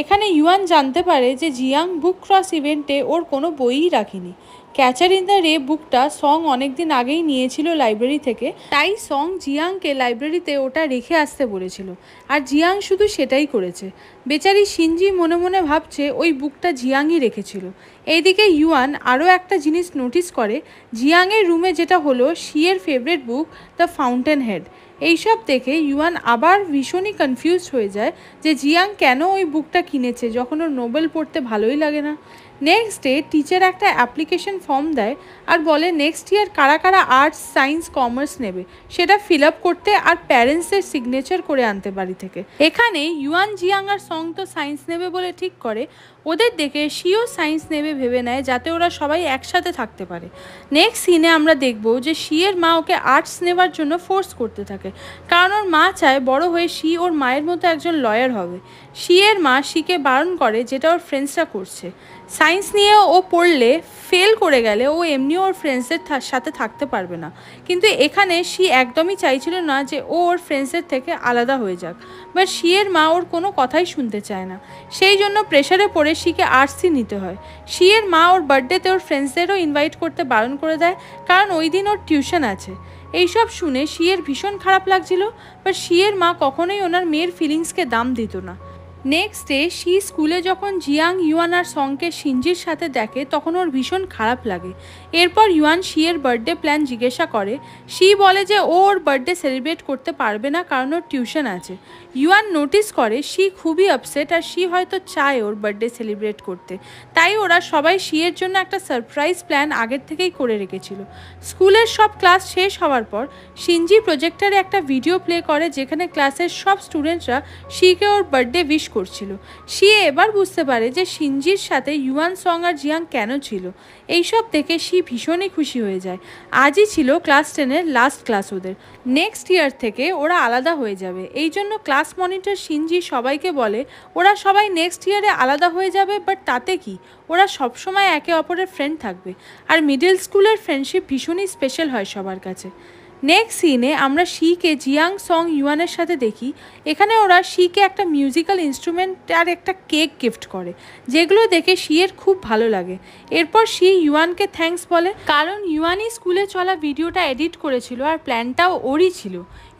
এখানে ইউয়ান জানতে পারে যে জিয়াং বুক ক্রস ইভেন্টে ওর কোনো বইই রাখেনি। ক্যাচার ইন দ্য রে বুকটা সং অনেকদিন আগেই নিয়েছিল লাইব্রেরি থেকে, তাই সং জিয়াংকে লাইব্রেরিতে ওটা রেখে আসতে বলেছিল, আর জিয়াং শুধু সেটাই করেছে। বেচারি শিনজি মনে মনে ভাবছে ওই বুকটা জিয়াংই রেখেছিল। এইদিকে ইউয়ান আরও একটা জিনিস নোটিস করে, জিয়াংয়ের রুমে যেটা হলো শিয়ের favourite book the Fountainhead. এইসব দেখে ইউয়ান আবার ভীষণই কনফিউজড হয়ে যায় যে জিয়াং কেন ওই বুকটা কিনেছে, যখন ওর নোবেল পড়তে ভালোই লাগে না। নেক্সট ডে টিচার একটা অ্যাপ্লিকেশন ফর্ম দেয় আর বলে নেক্সট ইয়ার কারা কারা আর্টস, সায়েন্স, কমার্স নেবে সেটা ফিল আপ করতে আর প্যারেন্টসের সিগনেচার করে আনতে বাড়ি থেকে। এখানে ইউয়ান, জিয়াং আর সং তো সায়েন্স নেবে বলে ঠিক করে। ওদের দেখে শিও সায়েন্স নেবে ভেবে নেয়, যাতে ওরা সবাই একসাথে থাকতে পারে। নেক্সট সিনে আমরা দেখব যে শিয়ের মা ওকে আর্টস নেবার জন্য ফোর্স করতে থাকে, কারণ ওর মা চায় বড় হয়ে শি ওর মায়ের মতো একজন লয়ার হবে। শিয়ের মা শিকে বারণ করে, যেটা ওর ফ্রেন্ডসরা করছে। সায়েন্স নিয়ে ও পড়লে ফেল করে গেলে ও এমনি ওর ফ্রেন্ডসদের সাথে থাকতে পারবে না, কিন্তু এখানে শি একদমই চাইছিল না যে ও ওর ফ্রেন্ডসদের থেকে আলাদা হয়ে যাক, বাট শিয়ের মা ওর কোনো কথাই শুনতে চায় না। সেই জন্য প্রেশারে পড়ে শিকে আর্টসই নিতে হয়। শিয়ের মা ওর বার্থডেতে ওর ফ্রেন্ডসদেরও ইনভাইট করতে বারণ করে দেয়, কারণ ওই দিন ওর টিউশন আছে। এইসব শুনে শিয়ের ভীষণ খারাপ লাগছিল, বাট শিয়ের মা কখনোই ওনার মেয়ের ফিলিংসকে দাম দিত না। নেক্সট ডে শি স্কুলে যখন জিয়াং, ইউয়ান আর সংকে শিনজির সাথে দেখে তখন ওর ভীষণ খারাপ লাগে। এরপর ইউয়ান শিয়ের বার্থডে প্ল্যান জিজ্ঞাসা করে। শি বলে যে ও ওর বার্থডে সেলিব্রেট করতে পারবে না কারণ ওর টিউশন আছে। ইউয়ান নোটিস করে শি খুবই আপসেট আর শি হয়তো চায় ওর বার্থডে সেলিব্রেট করতে, তাই ওরা সবাই শিয়ের জন্য একটা সারপ্রাইজ প্ল্যান আগের থেকেই করে রেখেছিল। স্কুলের সব ক্লাস শেষ হওয়ার পর শিনজি প্রজেক্টরে একটা ভিডিও প্লে করে যেখানে ক্লাসের সব স্টুডেন্টরা শিকে ওর বার্থডে উইশ করছিল। শি এবার বুঝতে পারে যে শিনজির সাথে ইউয়ান, সং আর জিয়াং কেন ছিল। এইসব দেখে শি ভীষণই খুশি হয়ে যায়। আজই ছিল ক্লাস 10-এর লাস্ট ক্লাস ওদের। নেক্সট ইয়ার থেকে ওরা আলাদা হয়ে যাবে, এই জন্য ক্লাস মনিটর শিনজি সবাইকে বলে ওরা সবাই নেক্সট ইয়ারে আলাদা হয়ে যাবে, বাট তাতে কি, ওরা সবসময় একে অপরের ফ্রেন্ড থাকবে। আর মিডল স্কুলের ফ্রেন্ডশিপ ভীষণই স্পেশাল হয় সবার কাছে। নেক্সট সিনে আমরা শিকে জিয়াং, সং, ইউয়ানের সাথে দেখি। এখানে ওরা শিকে একটা মিউজিক্যাল ইনস্ট্রুমেন্ট আর একটা কেক গিফট করে, যেগুলো দেখে শিয়ের খুব ভালো লাগে। এরপর শি ইউয়ানকে থ্যাঙ্কস বলে, কারণ ইউয়ানই স্কুলে চলা ভিডিওটা এডিট করেছিল আর প্ল্যানটাও ওরই ছিল।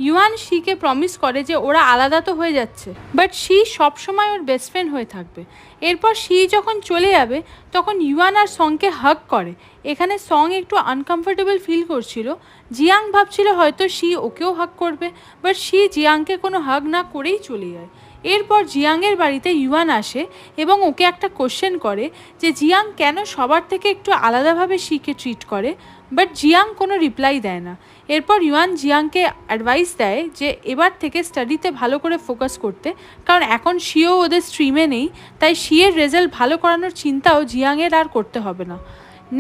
ইউয়ান শিকে প্রমিস করে যে ওরা আলাদা তো হয়ে যাচ্ছে, বাট শি সবসময় ওর বেস্ট ফ্রেন্ড হয়ে থাকবে। এরপর শি যখন চলে যাবে তখন ইউয়ান আর সংকে হাগ করে। এখানে সং একটু আনকমফোর্টেবল ফিল করছিল। জিয়াং ভাবছিল হয়তো শি ওকেও হাগ করবে, বাট শি জিয়াংকে কোনো হাগ না করেই চলে যায়। এরপর জিয়াংয়ের বাড়িতে ইউয়ান আসে এবং ওকে একটা কোশ্চেন করে যে জিয়াং কেন সবার থেকে একটু আলাদাভাবে শিকে ট্রিট করে, বাট জিয়াং কোনো রিপ্লাই দেয় না। এরপর ইউয়ান জিয়াংকে অ্যাডভাইস দেয় যে এবার থেকে স্টাডিতে ভালো করে ফোকাস করতে, কারণ এখন শিও ওদের স্ট্রিমে নেই, তাই শিয়ের রেজাল্ট ভালো করানোর চিন্তাও জিয়াংয়ের আর করতে হবে না।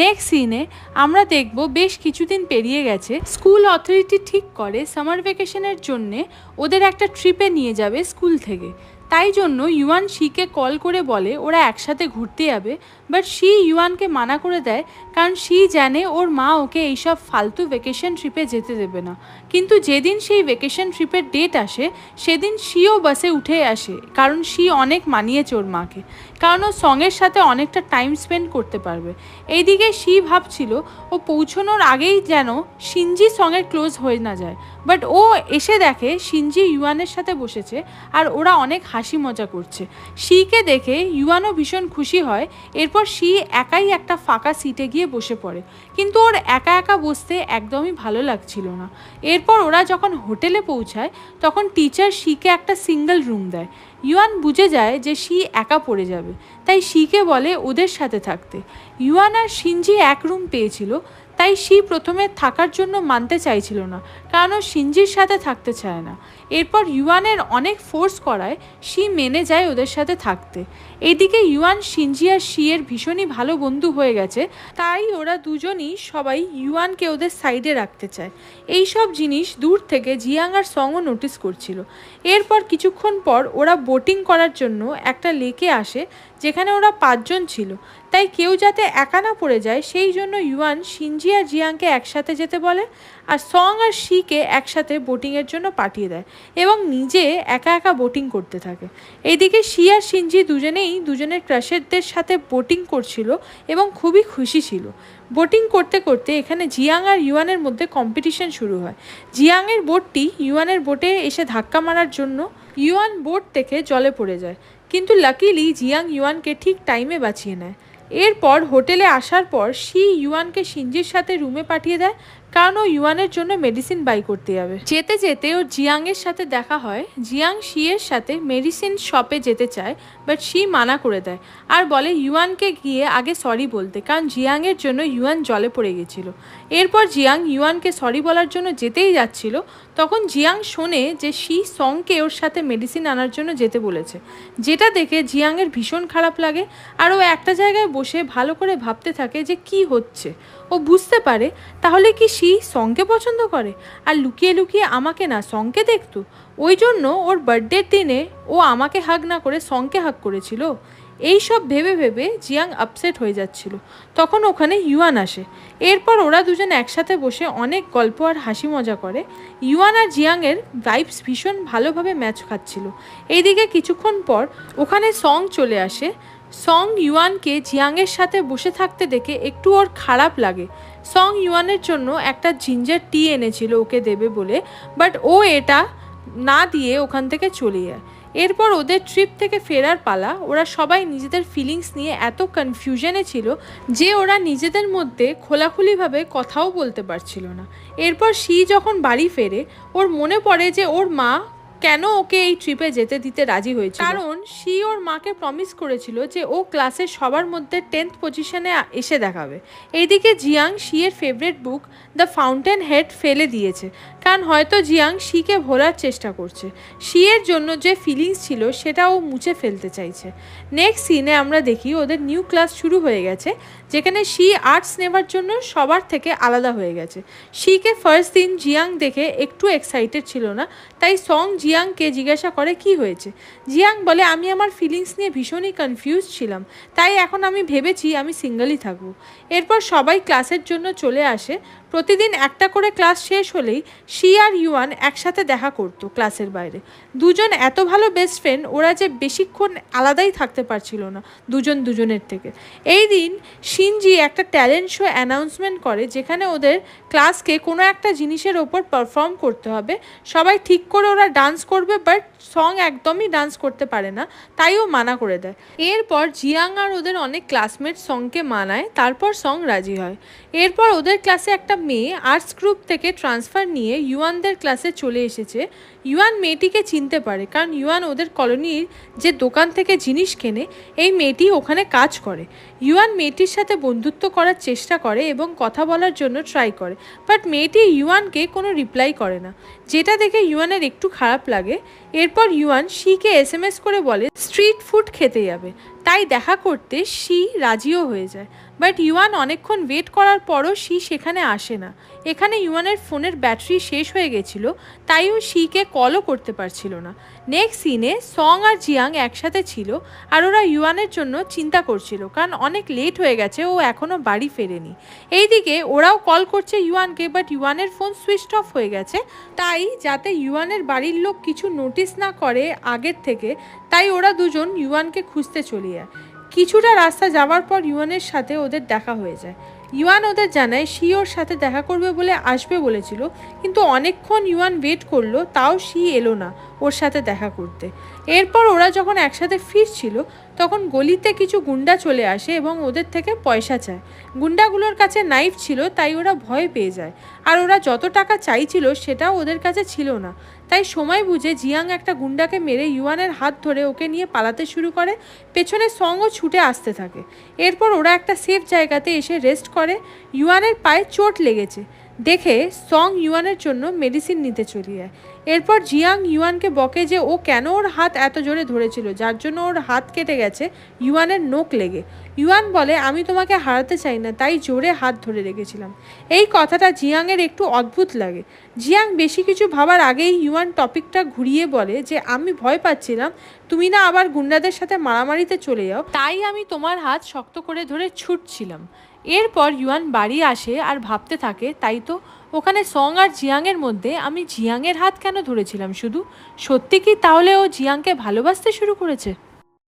নেক্সট সিনে আমরা দেখব বেশ কিছুদিন পেরিয়ে গেছে, স্কুল অথরিটি ঠিক করে সামার ভ্যাকেশনের জন্যে ওদের একটা ট্রিপে নিয়ে যাবে স্কুল থেকে। তাই জন্য ইউয়ান শিকে কল করে বলে ওরা একসাথে ঘুরতে যাবে, বাট শি ইউয়ানকে মানা করে দেয়, কারণ শি জানে ওর মা ওকে এইসব ফালতু ভ্যাকেশন ট্রিপে যেতে দেবে না। কিন্তু যেদিন সেই ভ্যাকেশন ট্রিপের ডেট আসে সেদিন শিও বাসে উঠে আসে, কারণ শি অনেক মানিয়েছে ওর মাকে, কারণ ও সঙের সাথে অনেকটা টাইম স্পেন্ড করতে পারবে। এইদিকে শি ভাবছিল ও পৌঁছানোর আগেই যেন শিনজি সঙের ক্লোজ হয়ে না যায়, বাট ও এসে দেখে শিনজি ইউয়ানের সাথে বসেছে আর ওরা অনেক হাসি মজা করছে। শিকে দেখে ইউয়ানও ভীষণ খুশি হয়। এরপর শি একাই একটা ফাঁকা সিটে গিয়ে বসে পড়ে, কিন্তু ওর একা একা বসতে একদমই ভালো লাগছিল না। এরপর ওরা যখন হোটেলে পৌঁছায় তখন টিচার শিকে একটা সিঙ্গেল রুম দেয়। ইউয়ান বুঝে যায় যে শি একা পড়ে যাবে, তাই শিকে বলে ওদের সাথে থাকতে। ইউয়ান আর শিনজি এক রুম পেয়েছিল, তাই শি প্রথমে থাকার জন্য মানতে চাইছিল না, কারণ ও শিনজির সাথে থাকতে চায় না। এরপর ইউয়ানের অনেক ফোর্স করায় শি মেনে যায় ওদের সাথে থাকতে। এইদিকে ইউয়ান, শিনজি আর শিয়ের ভীষণই ভালো বন্ধু হয়ে গেছে, তাই ওরা দুজনই সবাই ইউয়ানকে ওদের সাইডে রাখতে চায়। এই সব জিনিস দূর থেকে জিয়াং আর সংও নোটিস করছিল। এরপর কিছুক্ষণ পর ওরা বোটিং করার জন্য একটা লেকে আসে, যেখানে ওরা 5 জন ছিল, তাই কেউ যাতে একা না পড়ে যায় সেই জন্য ইউয়ান শিনজি আর জিয়াংকে একসাথে যেতে বলে, আর সং আর শিকে একসাথে বোটিংয়ের জন্য পাঠিয়ে দেয় এবং নিজে একা একা বোটিং করতে থাকে। এইদিকে শি আর শিনজি দুজনেই দুজনের ক্রাশেরদের সাথে বোটিং করছিল এবং খুবই খুশি ছিল। বোটিং করতে করতে এখানে জিয়াং আর ইউয়ানের মধ্যে কম্পিটিশন শুরু হয়। জিয়াংয়ের বোটটি ইউয়ানের বোটে এসে ধাক্কা মারার জন্য ইউয়ান বোট থেকে জলে পড়ে যায়, কিন্তু লাকিলি জিয়াং ইউয়ানকে ঠিক টাইমে বাঁচিয়ে নেয়। এরপর হোটেলে আসার পর শি ইউয়ানকে শিনজির সাথে রুমে পাঠিয়ে দেয়, কারণ ও ইউয়ানের জন্য মেডিসিন বাই করতে যাবে। যেতে যেতে ওর জিয়াংয়ের সাথে দেখা হয়। জিয়াং শিয়ের সাথে মেডিসিন শপে যেতে চায়, বাট শি মানা করে দেয় আর বলে ইউয়ানকে গিয়ে আগে সরি বলতে, কারণ জিয়াংয়ের জন্য ইউয়ান জলে পড়ে গেছিল। এরপর জিয়াং ইউয়ানকে সরি বলার জন্য যেতেই যাচ্ছিল, তখন জিয়াং শোনে যে শি সংকে ওর সাথে মেডিসিন আনার জন্য যেতে বলেছে, যেটা দেখে জিয়াংয়ের ভীষণ খারাপ লাগে আর ও একটা জায়গায় বসে ভালো করে ভাবতে থাকে যে কি হচ্ছে। ও বুঝতে পারে তাহলে কি শি সংকে পছন্দ করে আর লুকিয়ে লুকিয়ে আমাকে না সংকে দেখতো, ওই জন্য ওর বার্থডের দিনে ও আমাকে হাগ না করে সংকে হাগ করেছিল। এই সব ভেবে ভেবে জিয়াং আপসেট হয়ে যাচ্ছিল। তখন ওখানে ইউয়ান আসে। এরপর ওরা দুজন একসাথে বসে অনেক গল্প আর হাসি মজা করে। ইউয়ান আর জিয়াংয়ের ভাইবস ভীষণ ভালোভাবে ম্যাচ খাচ্ছিল। এইদিকে কিছুক্ষণ পর ওখানে সং চলে আসে। সং ইউয়ানকে জিয়াংয়ের সাথে বসে থাকতে দেখে একটু ওর খারাপ লাগে। সং ইউয়ানের জন্য একটা জিঞ্জার টি এনেছিল ওকে দেবে বলে, বাট ও এটা না দিয়ে ওখান থেকে চলে যায়। এরপর ওদের ট্রিপ থেকে ফেরার পালা। ওরা সবাই নিজেদের ফিলিংস নিয়ে এত কনফিউশনে ছিল যে ওরা নিজেদের মধ্যে খোলাখুলিভাবে কথাও বলতে পারছিল না। এরপর শি যখন বাড়ি ফেরে ওর মনে পড়ে যে ওর মা কেন ওকে এই ট্রিপে যেতে দিতে রাজি হয়েছিল, কারণ শি ওর মাকে প্রমিস করেছিল যে ও ক্লাসের সবার মধ্যে 10th পজিশনে এসে দেখাবে। এইদিকে জিয়াং শিয়ের favourite book the Fountainhead ফেলে দিয়েছে, কারণ হয়তো জিয়াং শিকে ভোলার চেষ্টা করছে। শিয়ের জন্য যে ফিলিংস ছিল সেটা ও মুছে ফেলতে চাইছে। নেক্সট সিনে আমরা দেখি ওদের নিউ ক্লাস শুরু হয়ে গেছে, যেখানে শি আর্টস নেওয়ার জন্য সবার থেকে আলাদা হয়ে গেছে। শিকে ফার্স্ট দিন জিয়াং দেখে একটু এক্সাইটেড ছিল না, তাই সং জিয়াংকে জিজ্ঞাসা করে কি হয়েছে। জিয়াং বলে আমি আমার ফিলিংস নিয়ে ভীষণই কনফিউজ ছিলাম, তাই এখন আমি ভেবেছি আমি সিঙ্গেলই থাকবো। এরপর সবাই ক্লাসের জন্য চলে আসে। প্রতিদিন একটা করে ক্লাস শেষ হলেই শি আর ইউয়ান একসাথে দেখা করতো ক্লাসের বাইরে। দুজন এত ভালো বেস্ট ফ্রেন্ড ওরা যে বেশিক্ষণ আলাদাই থাকতে পারছিল না দুজন দুজনের থেকে। এই দিন শিনজি একটা ট্যালেন্ট শো অ্যানাউন্সমেন্ট করে, যেখানে ওদের ক্লাসকে কোনো একটা জিনিসের ওপর পারফর্ম করতে হবে। সবাই ঠিক করে ওরা ডান্স করবে, বাট সং একদমই ডান্স করতে পারে না, তাই ও মানা করে দেয়। এরপর জিয়াং আর ওদের অনেক ক্লাসমেট সংকে মানায়, তারপর সং রাজি হয়। এরপর ওদের ক্লাসে একটা মেয়ে আর্টস গ্রুপ থেকে ট্রান্সফার নিয়ে ইউয়ানদের ক্লাসে চলে এসেছে। ইউয়ান মেয়েটিকে চিনতে পারে, কারণ ইউয়ান ওদের কলোনির যে দোকান থেকে জিনিস কেনে এই মেয়েটি ওখানে কাজ করে। ইউয়ান মেয়েটির সাথে বন্ধুত্ব করার চেষ্টা করে এবং কথা বলার জন্য ট্রাই করে, বাট মেয়েটি ইউয়ানকে কোনো রিপ্লাই করে না, যেটা দেখে ইউয়ানের একটু খারাপ লাগে। এরপর ইউয়ান শিকে এসএমএস করে বলে স্ট্রিট ফুড খেতে যাবে, তাই দেখা করতে শি রাজিও হয়ে যায়। বাট ইউয়ান অনেকক্ষণ ওয়েট করার পরও শি সেখানে আসে না। এখানে ইউয়ানের ফোনের ব্যাটারি শেষ হয়ে গেছিলো, তাই ও শিকে কলও করতে পারছিল না। নেক্সট সিনে সং আর জিয়াং একসাথে ছিল আর ওরা ইউয়ানের জন্য চিন্তা করছিল, কারণ অনেক লেট হয়ে গেছে, ও এখনও বাড়ি ফেরেনি। এইদিকে ওরাও কল করছে ইউয়ানকে, বাট ইউয়ানের ফোন সুইচ অফ হয়ে গেছে। তাই যাতে ইউয়ানের বাড়ির লোক কিছু নোটিস না করে আগের থেকে, তাই ওরা দুজন ইউয়ানকে খুঁজতে চলে যায়। কিছুটা রাস্তা যাওয়ার পর ইউয়ানের সাথে ওদের দেখা হয়ে যায়। ইউয়ান ওদের জানায় শি ওর সাথে দেখা করবে বলে আসবে বলেছিল, কিন্তু অনেকক্ষণ ইউয়ান ওয়েট করলো, তাও শি এলো না ওর সাথে দেখা করতে। এরপর ওরা যখন একসাথে ফিরছিল তখন গলিতে কিছু গুন্ডা চলে আসে এবং ওদের থেকে পয়সা চায়। গুন্ডাগুলোর কাছে নাইফ ছিল, তাই ওরা ভয় পেয়ে যায়, আর ওরা যত টাকা চাইছিল সেটাও ওদের কাছে ছিল না। তাই সময় বুঝে জিয়াং একটা গুন্ডাকে মেরে ইউয়ানের হাত ধরে ওকে নিয়ে পালাতে শুরু করে। পেছনে সঙ্গও ছুটে আসতে থাকে। এরপর ওরা একটা সেফ জায়গাতে এসে রেস্ট করে। ইউয়ানের পায়ে চোট লেগেছে দেখে সং ইউয়ানের জন্য মেডিসিন নিতে চলে যায়। এরপর জিয়াং ইউয়ানকে বকে যে ও কেন ওর হাত এত জোরে ধরেছিল, যার জন্য ওর হাত কেটে গেছে ইউয়ানের নোক লেগে। ইউয়ান বলে আমি তোমাকে হারাতে চাই না, তাই জোরে হাত ধরে রেখেছিলাম। এই কথাটা জিয়াংয়ের একটু অদ্ভুত লাগে। জিয়াং বেশি কিছু ভাবার আগেই ইউয়ান টপিকটা ঘুরিয়ে বলে যে আমি ভয় পাচ্ছিলাম তুমি না আবার গুন্ডাদের সাথে মারামারিতে চলে যাও, তাই আমি তোমার হাত শক্ত করে ধরে ছুটছিলাম। এরপর ইউয়ান বাড়ি আসে আর ভাবতে থাকে তাই তো ওখানে সং আর জিয়াংয়ের মধ্যে আমি জিয়াংয়ের হাত কেন ধরেছিলাম শুধু, সত্যি কি তাহলে ও জিয়াংকে ভালোবাসতে শুরু করেছে?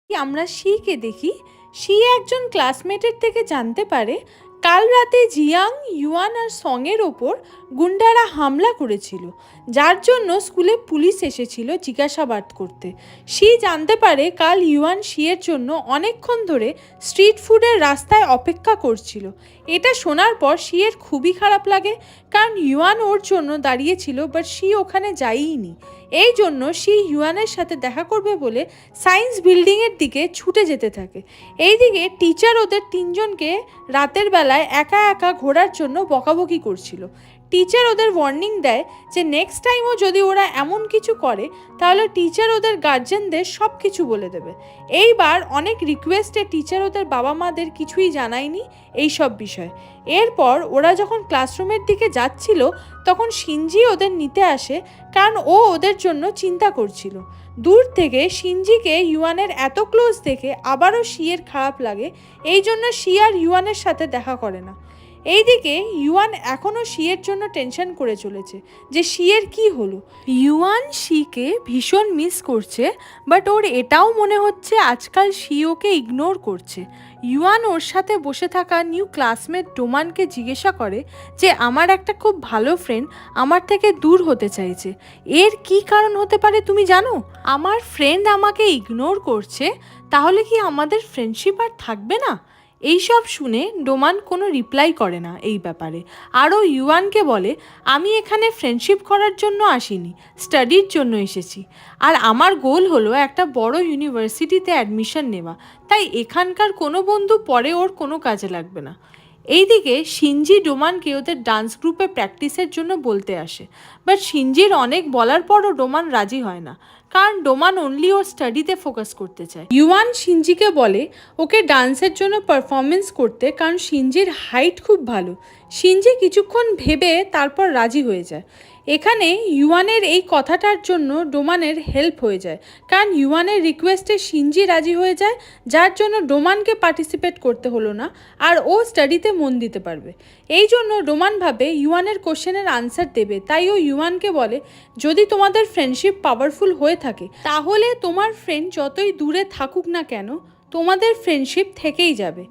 আমরা শিকে দেখি শি একজন ক্লাসমেটের থেকে জানতে পারে কাল রাতে জিয়াং ইউয়ান আর সঙের ওপর গুন্ডারা হামলা করেছিল, যার জন্য স্কুলে পুলিশ এসেছিল জিজ্ঞাসাবাদ করতে। শি জানতে পারে কাল ইউয়ান শিয়ের জন্য অনেকক্ষণ ধরে স্ট্রিট ফুডের রাস্তায় অপেক্ষা করছিল। এটা শোনার পর শিয়ের খুবই খারাপ লাগে, কারণ ইউয়ান ওর জন্য দাঁড়িয়েছিল, বাট শি ওখানে যায়ইনি। এই জন্য শি ইউয়ানের সাথে দেখা করবে বলে সায়েন্স বিল্ডিংয়ের দিকে ছুটে যেতে থাকে। এইদিকে টিচার ওদের তিনজনকে রাতের বেলায় একা একা ঘোরার জন্য বকাবকি করছিল। টিচার ওদের ওয়ার্নিং দেয় যে নেক্সট টাইমও যদি ওরা এমন কিছু করে তাহলে টিচার ওদের গার্জেনদের সব কিছু বলে দেবে। এইবার অনেক রিকোয়েস্টে টিচার ওদের বাবা মাদের কিছুই জানায়নি এই সব বিষয়। এরপর ওরা যখন ক্লাসরুমের দিকে যাচ্ছিল তখন শিনজি ওদের নিতে আসে, কারণ ও ওদের জন্য চিন্তা করছিল। দূর থেকে শিনজিকে ইউয়ানের এত ক্লোজ দেখে আবারও শিয়ের খারাপ লাগে, এই জন্য শি আর ইউয়ানের সাথে দেখা করে না। এইদিকে ইউয়ান এখনও শিয়ের জন্য টেনশন করে চলেছে যে শিয়ের কি হলো। ইউয়ান শিকে ভীষণ মিস করছে, বাট ওর এটাও মনে হচ্ছে আজকাল শি ওকে ইগনোর করছে। ইউয়ান ওর সাথে বসে থাকা নিউ ক্লাসমেট ডোমানকে জিজ্ঞাসা করে যে আমার একটা খুব ভালো ফ্রেন্ড আমার থেকে দূর হতে চাইছে, এর কি কারণ হতে পারে তুমি জানো? আমার ফ্রেন্ড আমাকে ইগনোর করছে, তাহলে কি আমাদের ফ্রেন্ডশিপ আর থাকবে না? এইসব শুনে ডোমান কোনো রিপ্লাই করে না এই ব্যাপারে। আরও ইউয়ানকে বলে আমি এখানে ফ্রেন্ডশিপ করার জন্য আসিনি, স্টাডির জন্য এসেছি। আর আমার গোল হলো একটা বড় ইউনিভার্সিটিতে অ্যাডমিশন নেওয়া, তাই এখানকার কোনো বন্ধু পরে ওর কোনো কাজে লাগবে না। এইদিকে শিনজি ডোমানকে ওদের ডান্স গ্রুপে প্র্যাকটিসের জন্য বলতে আসে, বাট শিনজির অনেক বলার পরও ডোমান রাজি হয় না, কারণ ডোমান অনলি ওর স্টাডিতে ফোকাস করতে চায়। ইউয়ান শিনজিকে বলে ওকে ডান্সের জন্য পারফরমেন্স করতে, কারণ শিনজির হাইট খুব ভালো। শিনজি কিছুক্ষণ ভেবে তারপর রাজি হয়ে যায়। এখানে ইউয়ানের এই কথাটার জন্য ডোমানের হেল্প হয়ে যায়, কারণ ইউয়ানের রিকোয়েস্টে শিনজি রাজি হয়ে যায়, যার জন্য ডোমানকে পার্টিসিপেট করতে হলো না আর ও স্টাডিতে মন দিতে পারবে। এই জন্য ডোমান ভাবে ইউয়ানের কোশ্চেনের আনসার দেবে, তাই ও ইউয়ানকে বলে যদি তোমাদের ফ্রেন্ডশিপ পাওয়ারফুল হয়ে থাকে তাহলে তোমার ফ্রেন্ড যতই দূরে থাকুক না কেন তোমাদের ফ্রেন্ডশিপ থেকেই যাবে।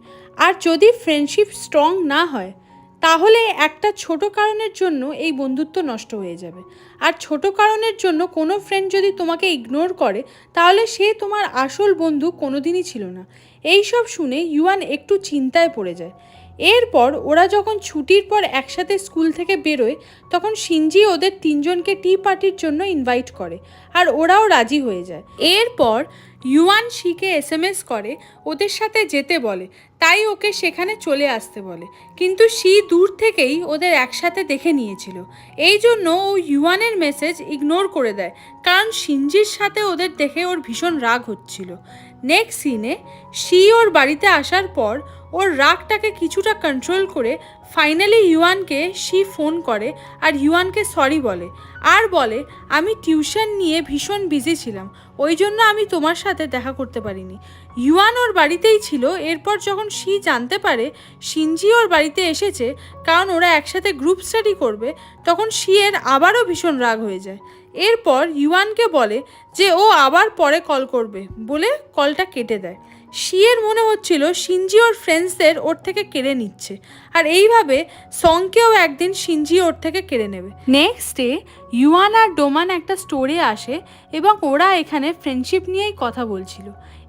আর যদি ফ্রেন্ডশিপ স্ট্রং না হয় তাহলে একটা ছোট কারণের জন্য এই বন্ধুত্ব নষ্ট হয়ে যাবে। আর ছোট কারণের জন্য কোনো ফ্রেন্ড যদি তোমাকে ইগনোর করে তাহলে সে তোমার আসল বন্ধু কোনোদিনই ছিল না। এই সব শুনে ইউয়ান একটু চিন্তায় পড়ে যায়। এরপর ওরা যখন ছুটির পর একসাথে স্কুল থেকে বেরোয় তখন শিনজি ওদের তিনজনকে টি পার্টির জন্য ইনভাইট করে আর ওরাও রাজি হয়ে যায়। এরপর ইউয়ান শিকে এসএমএস করে ওদের সাথে যেতে বলে, তাই ওকে সেখানে চলে আসতে বলে, কিন্তু শি দূর থেকেই ওদের একসাথে দেখে নিয়েছিল। এই জন্য ও ইউয়ানের মেসেজ ইগনোর করে দেয়, কারণ শিনজির সাথে ওদের দেখে ওর ভীষণ রাগ হচ্ছিল। নেক্সট সিনে শি ওর বাড়িতে আসার পর ওর রাগটাকে কিছুটা কন্ট্রোল করে ফাইনালি ইউয়ানকে শি ফোন করে আর ইউয়ানকে সরি বলে আর বলে আমি টিউশন নিয়ে ভীষণ বিজি ছিলাম, ওই জন্য আমি তোমার সাথে দেখা করতে পারিনি। ইউয়ান ওর বাড়িতেই ছিল। এরপর যখন শি জানতে পারে শিনজি ওর বাড়িতে এসেছে কারণ ওরা একসাথে গ্রুপ স্টাডি করবে, তখন শিয়ের আবারও ভীষণ রাগ হয়ে যায়। এরপর ইউয়ানকে বলে যে ও আবার পরে কল করবে বলে কলটা কেটে দেয়। শিয়ের মনে হচ্ছিল শিনজি ওর ফ্রেন্ডসদের ওর থেকে কেড়ে নিচ্ছে, আর এইভাবে সংকেও একদিন শিনজি ওর থেকে কেড়ে নেবে। নেক্সট ডে ইউয়ান আর ডোমান একটা স্টোরে আসে এবং ওরা এখানে ফ্রেন্ডশিপ নিয়েই কথা বলছিল।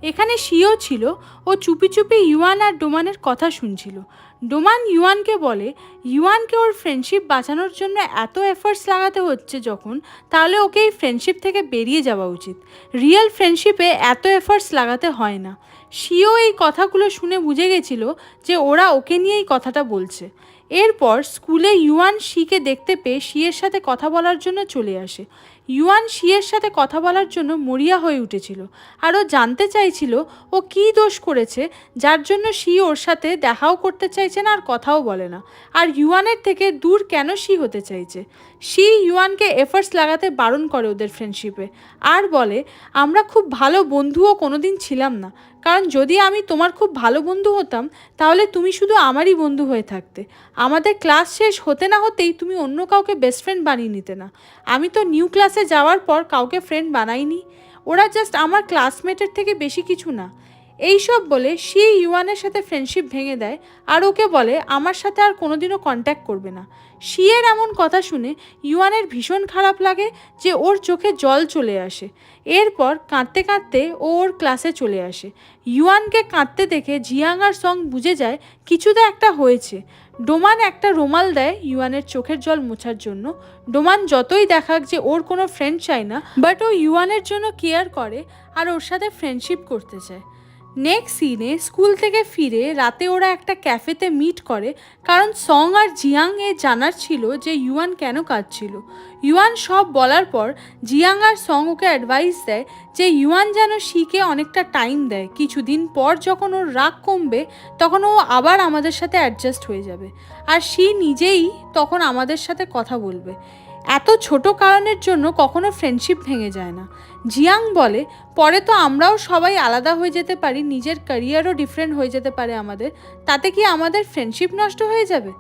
এখানে শিও ছিল, ও চুপি চুপি ইউয়ান আর ডোমানের কথা শুনছিল। ডোমান ইউয়ানকে বলে ইউয়ানকে ওর ফ্রেন্ডশিপ বাঁচানোর জন্য এত এফোর্টস লাগাতে হচ্ছে যখন, তাহলে ওকে এই ফ্রেন্ডশিপ থেকে বেরিয়ে যাওয়া উচিত। রিয়েল ফ্রেন্ডশিপে এত এফোর্টস লাগাতে হয় না। শিও এই কথাগুলো শুনে বুঝে গেছিল যে ওরা ওকে নিয়েই কথাটা বলছে। এরপর স্কুলে ইউয়ান শিকে দেখতে পেয়ে শিয়ের সাথে কথা বলার জন্য চলে আসে। ইউয়ান শিয়ের সাথে কথা বলার জন্য মরিয়া হয়ে উঠেছিল, আর ও জানতে চাইছিল ও কী দোষ করেছে যার জন্য শি ওর সাথে দেখাও করতে চাইছে না আর কথাও বলে না, আর ইউয়ানের থেকে দূর কেন শি হতে চাইছে। শি ইউয়ানকে এফোর্টস লাগাতে বারণ করে ওদের ফ্রেন্ডশিপে আর বলে আমরা খুব ভালো বন্ধুও কোনোদিন ছিলাম না, কারণ যদি আমি তোমার খুব ভালো বন্ধু হতাম তাহলে তুমি শুধু আমারই বন্ধু হয়ে থাকতে। আমাদের ক্লাস শেষ হতে না হতেই তুমি অন্য কাউকে বেস্ট ফ্রেন্ড বানিয়ে নিতে না। আমি তো নিউ ক্লাসে যাওয়ার পর কাউকে ফ্রেন্ড বানাইনি, ওরা জাস্ট আমার ক্লাসমেটের থেকে বেশি কিছু না। এইসব বলে শি ইউয়ানের সাথে ফ্রেন্ডশিপ ভেঙে দেয় আর ওকে বলে আমার সাথে আর কোনোদিনও কন্ট্যাক্ট করবে না। শিয়ের এমন কথা শুনে ইউয়ানের ভীষণ খারাপ লাগে যে ওর চোখে জল চলে আসে। এরপর কাঁদতে কাঁদতে ও ওর ক্লাসে চলে আসে। ইউয়ানকে কাঁদতে দেখে জিয়াং আর সং বুঝে যায় কিছুটা একটা হয়েছে। ডোমান একটা রুমাল দেয় ইউয়ানের চোখের জল মোছার জন্য। ডোমান যতই দেখাক যে ওর কোনো ফ্রেন্ড চায় না, বাট ও ইউয়ানের জন্য কেয়ার করে আর ওর সাথে ফ্রেন্ডশিপ করতে চায়। নেক্সট সিনে স্কুল থেকে ফিরে রাতে ওরা একটা ক্যাফেতে মিট করে, কারণ সং আর জিয়াং এ জানার ছিল যে ইউয়ান কেন কাঁদছিল। ইউয়ান সব বলার পর জিয়াং আর সং ওকে অ্যাডভাইস দেয় যে ইউয়ান যেন শিকে অনেকটা টাইম দেয়, কিছুদিন পর যখন ওর রাগ কমবে তখন ও আবার আমাদের সাথে অ্যাডজাস্ট হয়ে যাবে, আর শি নিজেই তখন আমাদের সাথে কথা বলবে। এত ছোট কারণের জন্য কখনো ফ্রেন্ডশিপ ভেঙে যায় না। জিয়াং বলে পরে তো আমরাও সবাই আলাদা হয়ে যেতে পারি, নিজের ক্যারিয়ারও ডিফারেন্ট হয়ে যেতে পারে আমাদের, তাতে কি আমাদের ফ্রেন্ডশিপ নষ্ট হয়ে যাবে?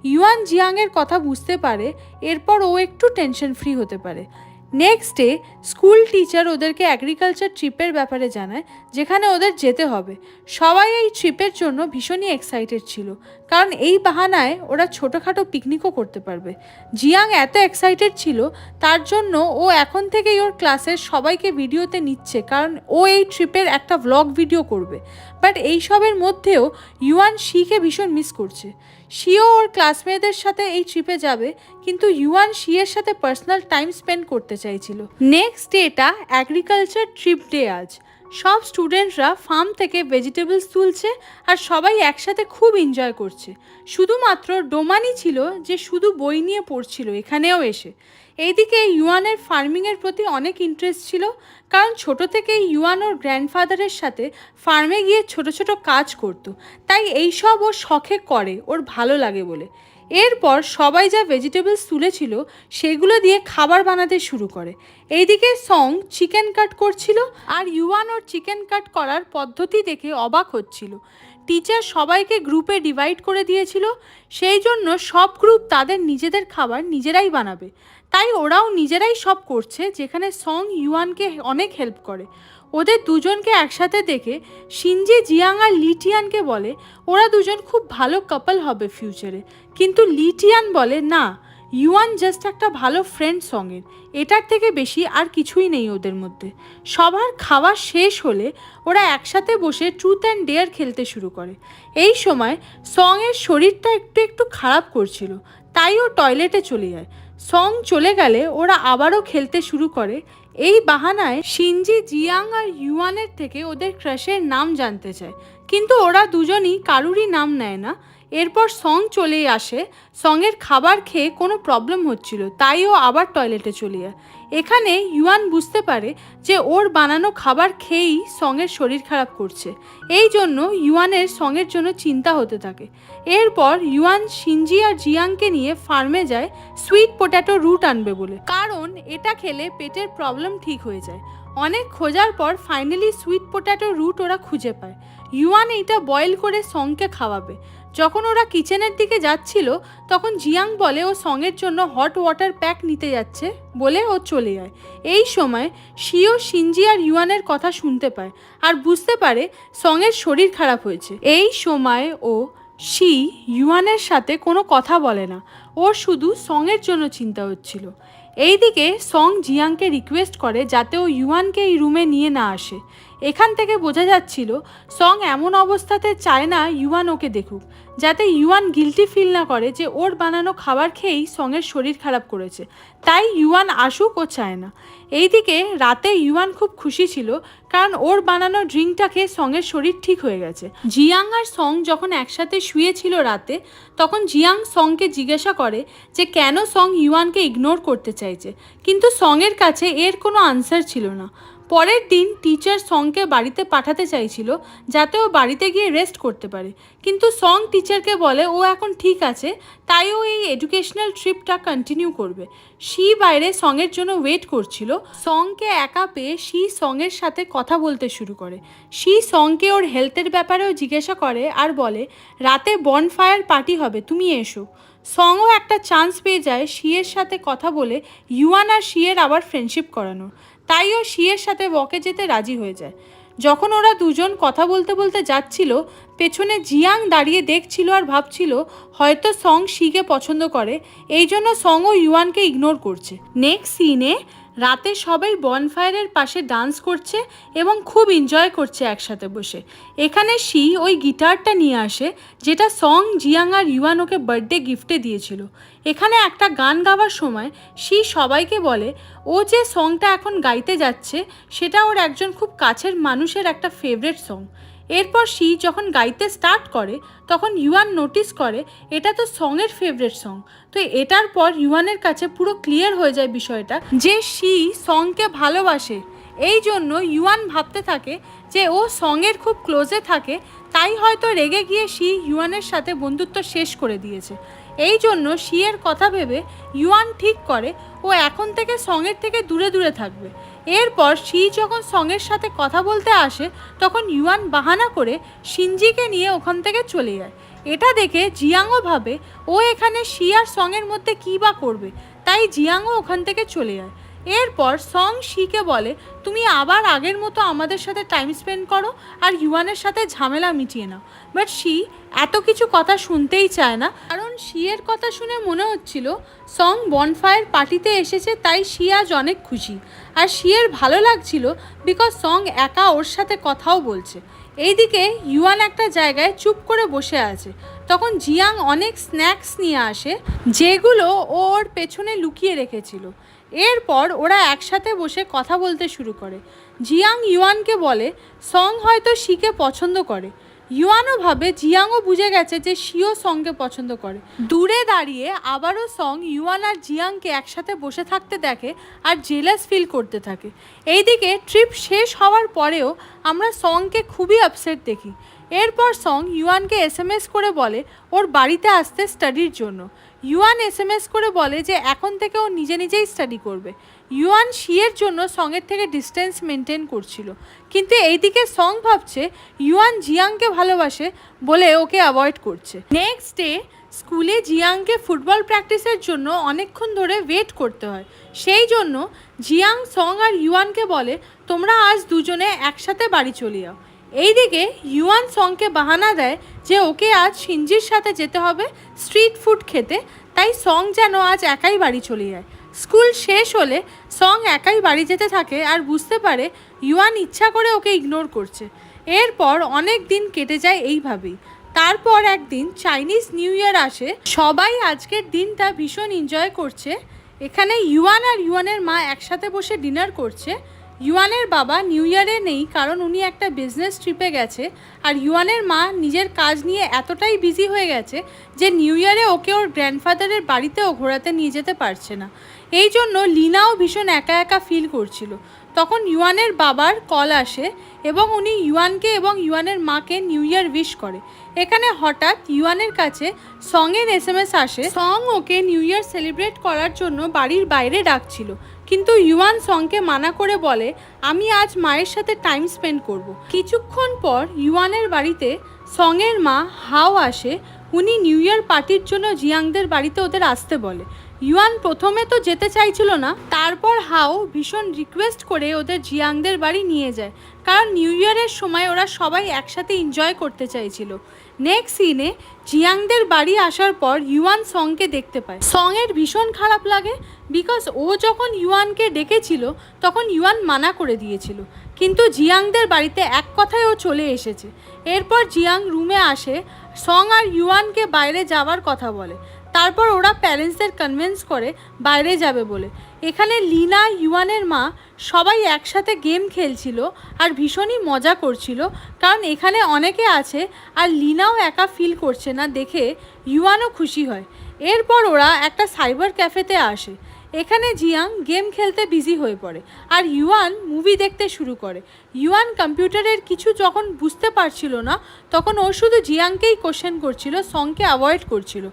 ইউয়ান জিয়াংয়ের কথা বুঝতে পারে, এরপর ও একটু টেনশন ফ্রি হতে পারে। নেক্সট ডে স্কুল টিচার ওদেরকে অ্যাগ্রিকালচার ট্রিপের ব্যাপারে জানায়, যেখানে ওদের যেতে হবে। সবাই এই ট্রিপের জন্য ভীষণই এক্সাইটেড ছিল, কারণ এই বাহানায় ওরা ছোটোখাটো পিকনিকও করতে পারবে। জিয়াং এত এক্সাইটেড ছিল, তার জন্য ও এখন থেকেই ওর ক্লাসের সবাইকে ভিডিওতে নিচ্ছে, কারণ ও এই ট্রিপের একটা ভ্লগ ভিডিও করবে। বাট এইসবের মধ্যেও ইউয়ান শিকে ভীষণ মিস করছে। শিও ওর ক্লাসমেটদের সাথে এই ট্রিপে যাবে, কিন্তু ইউয়ান শিয়ের সাথে পার্সোনাল টাইম স্পেন্ড করতে চাইছিল। Next data agriculture trip day আজ। সব স্টুডেন্টরা ফার্ম থেকে ভেজিটেবলস তুলছে আর সবাই একসাথে খুব এনজয় করছে। শুধুমাত্র ডোমানি ছিল যে শুধু বই নিয়ে পড়ছিল এখানেও এসে। এইদিকে ইউয়ানের ফার্মিংয়ের প্রতি অনেক ইন্টারেস্ট ছিল, কারণ ছোট থেকেই ইউয়ান ওর গ্র্যান্ডফাদারের সাথে ফার্মে গিয়ে ছোট ছোট কাজ করতো, তাই এইসব ও শখে করে, ওর ভালো লাগে বলে। এরপর সবাই যা ভেজিটেবলস তুলেছিল সেগুলো দিয়ে খাবার বানাতে শুরু করে। এইদিকে সং চিকেন কাট করছিল, আর ইউয়ান ওর চিকেন কাট করার পদ্ধতি দেখে অবাক হচ্ছিল। টিচার সবাইকে গ্রুপে ডিভাইড করে দিয়েছিল, সেই জন্য সব গ্রুপ তাদের নিজেদের খাবার নিজেরাই বানাবে। তাই ওরাও নিজেরাই সব করছে, যেখানে সং ইউয়ানকে অনেক হেল্প করে। ওদের দুজনকে একসাথে দেখে শিনজি জিয়াং আর লিটিয়ানকে বলে ওরা দুজন খুব ভালো কাপল হবে ফিউচারে, কিন্তু লিটিয়ান বলে না, ইউয়ান জাস্ট একটা ভালো ফ্রেন্ড সঙের, এটার থেকে বেশি আর কিছুই নেই ওদের মধ্যে। সবার খাওয়া শেষ হলে ওরা একসাথে বসে ট্রুথ অ্যান্ড ডেয়ার খেলতে শুরু করে। এই সময় সঙের শরীরটা একটু একটু খারাপ করছিল, তাই ও টয়লেটে চলে যায়। সং চলে গেলে ওরা আবারও খেলতে শুরু করে। এই বাহানায় শিনজি জিয়াং আর ইউয়ানের থেকে ওদের ক্রাশের নাম জানতে চায়, কিন্তু ওরা দুজনই কারুরই নাম নেয় না। এরপর সং চলেই আসে। সঙের খাবার খেয়ে কোনো প্রবলেম হচ্ছিল, তাই ও আবার টয়লেটে চলে যায়। এখানে ইউয়ান বুঝতে পারে যে ওর বানানো খাবার খেয়েই সঙের শরীর খারাপ করছে, এই জন্য ইউয়ানের সঙের জন্য চিন্তা হতে থাকে। এরপর ইউয়ান শিনজি আর জিয়াংকে নিয়ে ফার্মে যায় সুইট পোট্যাটো রুট আনবে বলে, কারণ এটা খেলে পেটের প্রবলেম ঠিক হয়ে যায়। অনেক খোঁজার পর ফাইনালি সুইট পোট্যাটো রুট ওরা খুঁজে পায়। ইউয়ান এইটা বয়েল করে সংকে খাওয়াবে। যখন ওরা কিচেনের দিকে যাচ্ছিল তখন জিয়াং বলে ও সঙের জন্য হট ওয়াটার প্যাক নিতে যাচ্ছে বলে ও চলে যায়। এই সময় শিও শিনজি আর ইউয়ানের কথা শুনতে পায় আর বুঝতে পারে সঙের শরীর খারাপ হয়েছে। এই সময় ও শি ইউয়ানের সাথে কোনো কথা বলে না, ওর শুধু সঙের জন্য চিন্তা হচ্ছিল। এইদিকে সং জিয়াংকে রিকোয়েস্ট করে যাতে ও ইউয়ানকে এই রুমে নিয়ে না আসে। এখান থেকে বোঝা যাচ্ছিল সং এমন অবস্থাতে চায় না ইউয়ান ওকে দেখুক, যাতে ইউয়ান গিল্টি ফিল না করে যে ওর বানানো খাবার খেয়েই সঙের শরীর খারাপ করেছে, তাই ইউয়ান আসুক ও চায় না। এইদিকে রাতে ইউয়ান খুব খুশি ছিল, কারণ ওর বানানো ড্রিঙ্কটা খেয়ে সঙের শরীর ঠিক হয়ে গেছে। জিয়াং আর সং যখন একসাথে শুয়েছিল রাতে, তখন জিয়াং সংকে জিজ্ঞাসা করে যে কেন সং ইউয়ানকে ইগনোর করতে চাইছে, কিন্তু সঙের কাছে এর কোনো আনসার ছিল না। পরের দিন টিচার সংকে বাড়িতে পাঠাতে চাইছিল যাতে ও বাড়িতে গিয়ে রেস্ট করতে পারে, কিন্তু সং টিচারকে বলে ও এখন ঠিক আছে, তাই ও এই এডুকেশনাল ট্রিপটা কন্টিনিউ করবে। শি বাইরে সঙের জন্য ওয়েট করছিল। সংকে একা পেয়ে শি সঙের সাথে কথা বলতে শুরু করে। শি সংকে ওর হেলথের ব্যাপারেও জিজ্ঞাসা করে আর বলে রাতে বনফায়ার পার্টি হবে, তুমি এসো। সংও একটা চান্স পেয়ে যায় শিয়ের সাথে কথা বলে ইউয়ান আর শিয়ের আবার ফ্রেন্ডশিপ করানো, তাই ও শিয়ের সাথে ওয়াকে যেতে রাজি হয়ে যায়। যখন ওরা দুজন কথা বলতে বলতে যাচ্ছিল, পেছনে জিয়াং দাঁড়িয়ে দেখছিল আর ভাবছিল হয়তো সং শিকে পছন্দ করে, এই জন্য সং ও ইউয়ানকে ইগনোর করছে। নেক্সট সিনে রাতে সবাই বনফায়ারের পাশে ডান্স করছে এবং খুব এনজয় করছে একসাথে বসে। এখানে শি ওই গিটারটা নিয়ে আসে যেটা সং জিয়াং আর ইউয়ান ওকে বার্থডে গিফটে দিয়েছিল। এখানে একটা গান গাওয়ার সময় শি সবাইকে বলে ও যে সংটা এখন গাইতে যাচ্ছে সেটা ওর একজন খুব কাছের মানুষের একটা ফেভারিট সং। এরপর শি যখন গাইতে স্টার্ট করে তখন ইউয়ান নোটিস করে এটা তো সঙের ফেভারিট সং। তো এটার পর ইউয়ানের কাছে পুরো ক্লিয়ার হয়ে যায় বিষয়টা যে শি সঙকে ভালোবাসে। এই জন্য ইউয়ান ভাবতে থাকে যে ও সঙের খুব ক্লোজে থাকে, তাই হয়তো রেগে গিয়ে শি ইউয়ানের সাথে বন্ধুত্ব শেষ করে দিয়েছে। এই জন্য শিয়ের কথা ভেবে ইউয়ান ঠিক করে ও এখন থেকে সঙের থেকে দূরে দূরে থাকবে। এরপর শি যখন সঙের সাথে কথা বলতে আসে তখন ইউয়ান বাহানা করে শিনজিকে নিয়ে ওখান থেকে চলে যায়। এটা দেখে জিয়াংও ভাবে ও এখানে শি আর সঙের মধ্যে কী বা করবে, তাই জিয়াংও ওখান থেকে চলে যায়। এরপর সং শিকে বলে তুমি আবার আগের মতো আমাদের সাথে টাইম স্পেন্ড করো আর ইউয়ানের সাথে ঝামেলা মিটিয়ে নাও। বাট শি এত কিছু কথা শুনতেই চায় না, কারণ শিয়ের কথা শুনে মনে হচ্ছিল সং বনফায়ার পার্টিতে এসেছে, তাই শি আজ অনেক খুশি। আর শিয়ের ভালো লাগছিল বিকজ সং একা ওর সাথে কথাও বলছে। এইদিকে ইউয়ান একটা জায়গায় চুপ করে বসে আছে। তখন জিয়াং অনেক স্ন্যাক্স নিয়ে আসে যেগুলো ও ওর পেছনে লুকিয়ে রেখেছিল। এরপর ওরা একসাথে বসে কথা বলতে শুরু করে। জিয়াং ইউয়ানকে বলে সং হয়তো শিকে পছন্দ করে। ইউয়ানও ভাবে জিয়াংও বুঝে গেছে যে শিও সংকে পছন্দ করে। দূরে দাঁড়িয়ে আবারও সং ইউয়ান আর জিয়াংকে একসাথে বসে থাকতে দেখে আর জেলাস ফিল করতে থাকে। এইদিকে ট্রিপ শেষ হওয়ার পরেও আমরা সংকে খুবই আপসেট দেখি। এরপর সং ইউয়ানকে এসএমএস করে বলে ওর বাড়িতে আসতে স্টাডির জন্য। ইউয়ান এসএমএস করে বলে যে এখন থেকে ও নিজে নিজেই স্টাডি করবে। ইউয়ান শিয়ের জন্য সঙের থেকে ডিস্টেন্স মেনটেন করছিল, কিন্তু এইদিকে সং ভাবছে ইউয়ান জিয়াংকে ভালোবাসে বলে ওকে অ্যাভয়েড করছে। নেক্সট ডে স্কুলে জিয়াংকে ফুটবল প্র্যাকটিসের জন্য অনেকক্ষণ ধরে ওয়েট করতে হয়। সেই জন্য জিয়াং সং আর ইউয়ানকে বলে তোমরা আজ দুজনে একসাথে বাড়ি চলে যাও। এইদিকে ইউয়ান সংকে বাহানা দেয় যে ওকে আজ শিনজির সাথে যেতে হবে স্ট্রিট ফুড খেতে, তাই সং যেন আজ একাই বাড়ি চলে যায়। স্কুল শেষ হলে সং একাই বাড়ি যেতে থাকে আর বুঝতে পারে ইউয়ান ইচ্ছা করে ওকে ইগনোর করছে। এরপর অনেক দিন কেটে যায় এইভাবেই। তারপর একদিন চাইনিজ নিউ ইয়ার আসে। সবাই আজকের দিনটা ভীষণ এনজয় করছে। এখানে ইউয়ান আর ইউয়ানের মা একসাথে বসে ডিনার করছে। ইউয়ানের বাবা নিউ ইয়ারে নেই, কারণ উনি একটা বিজনেস ট্রিপে গেছে। আর ইউয়ানের মা নিজের কাজ নিয়ে এতটাই বিজি হয়ে গেছে যে নিউ ইয়ারে ওকে ওর গ্র্যান্ডফাদারের বাড়িতেও ঘোরাতে নিয়ে যেতে পারছে না। এই জন্য লিনাও ভীষণ একা একা ফিল করছিল। তখন ইউয়ানের বাবার কল আসে এবং উনি ইউয়ানকে এবং ইউয়ানের মাকে নিউ ইয়ার উইশ করে। এখানে হঠাৎ ইউয়ানের কাছে সঙের এসএমএস আসে। সং ওকে নিউ ইয়ার সেলিব্রেট করার জন্য বাড়ির বাইরে ডাকছিল, কিন্তু ইউয়ান সংকে মানা করে বলে আমি আজ মায়ের সাথে টাইম স্পেন্ড করব। কিছুক্ষণ পর ইউয়ানের বাড়িতে সঙের মা হাও আসে। উনি নিউ ইয়ার পার্টির জন্য জিয়াংদের বাড়িতে ওদের আসতে বলে। ইউয়ান প্রথমে তো যেতে চাইছিল না, তারপর হাও ভীষণ রিকোয়েস্ট করে ওদের জিয়াংদের বাড়ি নিয়ে যায়, কারণ নিউ ইয়ারের সময় ওরা সবাই একসাথে এনজয় করতে চাইছিল। নেক্সট সিনে জিয়াংদের বাড়ি আসার পর ইউয়ান সংকে দেখতে পায়। সঙের ভীষণ খারাপ লাগে বিকজ ও যখন ইউয়ানকে ডেকেছিল তখন ইউয়ান মানা করে দিয়েছিল, কিন্তু জিয়াংদের বাড়িতে এক কথায় ও চলে এসেছে। এরপর জিয়াং রুমে আসে, সং আর ইউয়ানকে বাইরে যাওয়ার কথা বলে। তারপর ওরা প্যারেন্টসদের কনভিন্স করে বাইরে যাবে বলে। এখানে লিনা, ইউয়ানের মা সবাই একসাথে গেম খেলছিল আর ভীষণই মজা করছিল, কারণ এখানে অনেকে আছে আর লিনাও একা ফিল করছে না দেখে ইউয়ানও খুশি হয়। এরপর ওরা একটা সাইবার ক্যাফেতে আসে। এখানে জিয়াং গেম খেলতে বিজি হয়ে পড়ে আর ইউয়ান মুভি দেখতে শুরু করে। ইউয়ান কম্পিউটারের কিছু যখন বুঝতে পারছিল না তখন ও শুধু জিয়াংকেই কোশ্চেন করছিল, সংকে অ্যাভয়েড করছিল।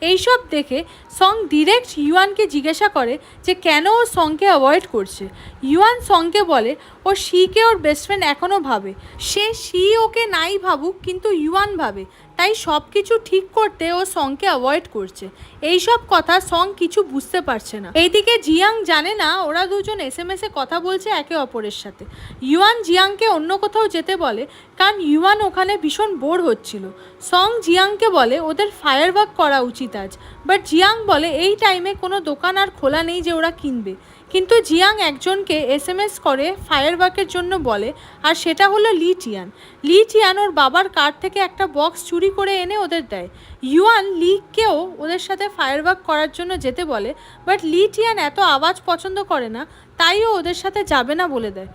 এইসব দেখে সং ডিরেক্ট ইউয়ানকে জিজ্ঞাসা করে যে কেন ও সংকে অ্যাভয়েড করছে। ইউয়ান সংকে বলে ও শিকে ওর বেস্ট ফ্রেন্ড এখনও ভাবে, সে শি ওকে নাই ভাবুক কিন্তু ইউয়ান ভাবে, তাই সব কিছু ঠিক করতে ও সংকে অ্যাভয়েড করছে। এইসব কথা সং কিছু বুঝতে পারছে না। এইদিকে জিয়াং জানে না ওরা দুজন এসএমএসে কথা বলছে একে অপরের সাথে। ইউয়ান জিয়াংকে অন্য কোথাও যেতে বলে, কারণ ইউয়ান ওখানে ভীষণ বোর হচ্ছিল। সং জিয়াংকে বলে ওদের ফায়ার ওয়ার্ক করা উচিত আজ, বাট জিয়াং বলে এই টাইমে কোনো দোকান আর খোলা নেই যে ওরা কিনবে। কিন্তু জিয়াং একজনকে এসএমএস করে ফায়ার ওয়ার্কের জন্য বলে, আর সেটা হলো লি টিয়ান। লি টিয়ান ওর বাবার কার থেকে একটা বক্স চুরি করে এনে ওদের দেয়। ইউয়ান লিকেও ওদের সাথে ফায়ার ওয়ার্ক করার জন্য যেতে বলে, বাট লি টিয়ান এত আওয়াজ পছন্দ করে না, তাই ও ওদের সাথে যাবে না বলে দেয়।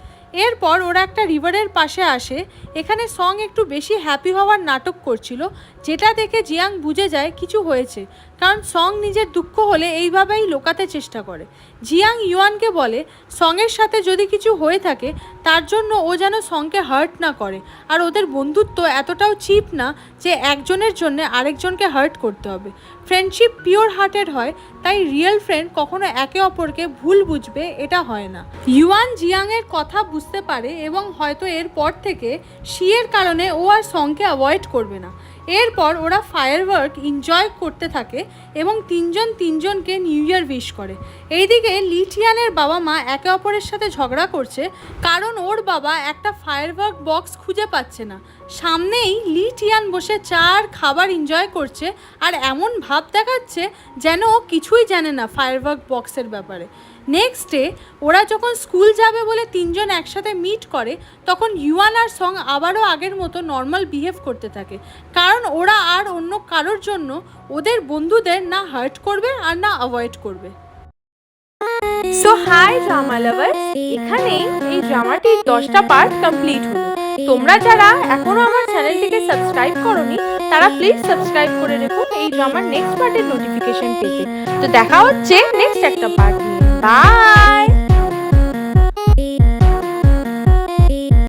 এরপর ওরা একটা রিভারের পাশে আসে। এখানে সং একটু বেশি হ্যাপি হওয়ার নাটক করছিল, যেটা দেখে জিয়াং বুঝে যায় কিছু হয়েছে, কারণ সং নিজের দুঃখ হলে এইভাবেই লোকাতে চেষ্টা করে। জিয়াং ইউয়ানকে বলে সঙের সাথে যদি কিছু হয়ে থাকে তার জন্য ও যেন সংকে হার্ট না করে, আর ওদের বন্ধুত্ব এতটাও চিপ না যে একজনের জন্য আরেকজনকে হার্ট করতে হবে। ফ্রেন্ডশিপ পিওর হার্টেড হয়, তাই রিয়েল ফ্রেন্ড কখনো একে অপরকে ভুল বুঝবে এটা হয় না। ইউয়ান জিয়াংয়ের কথা বুঝতে পারে এবং হয়তো এরপর থেকে শিয়ের কারণে ও আর সংকে অ্যাভয়েড করবে না। এরপর ওরা ফায়ারওয়ার্ক এনজয় করতে থাকে এবং তিনজনকে নিউ ইয়ার উইশ করে। এইদিকে লিটিয়ানের বাবা মা একে অপরের সাথে ঝগড়া করছে, কারণ ওর বাবা একটা ফায়ারওয়ার্ক বক্স খুঁজে পাচ্ছে না। সামনেই লিটিয়ান বসে চা আর খাবার এনজয় করছে আর এমন ভাব দেখাচ্ছে যেন ও কিছুই জানে না ফায়ারওয়ার্ক বক্সের ব্যাপারে। নেক্সট ডে ওরা যখন স্কুল যাবে বলে তিনজন একসাথে মিট করে, তখন ইউয়ান আর সং আবারও আগের মতো নর্মাল বিহেভ করতে থাকে, কারণ ওরা আর অন্য কারোর জন্য ওদের বন্ধুদের না হার্ট করবে আর না অ্যাভয়েড করবে। সো হাই ড্রামা লাভার্স, এখানে এই ড্রামাটির 10টা পার্ট কমপ্লিট হলো। তোমরা যারা এখনো আমার চ্যানেলটিকে সাবস্ক্রাইব করোনি তারা প্লিজ সাবস্ক্রাইব করে রেখো এই ড্রামার নেক্সট পার্টের নোটিফিকেশন পেতে। তো দেখা হচ্ছে নেক্সট একটা পার্ট নিয়ে। বাই।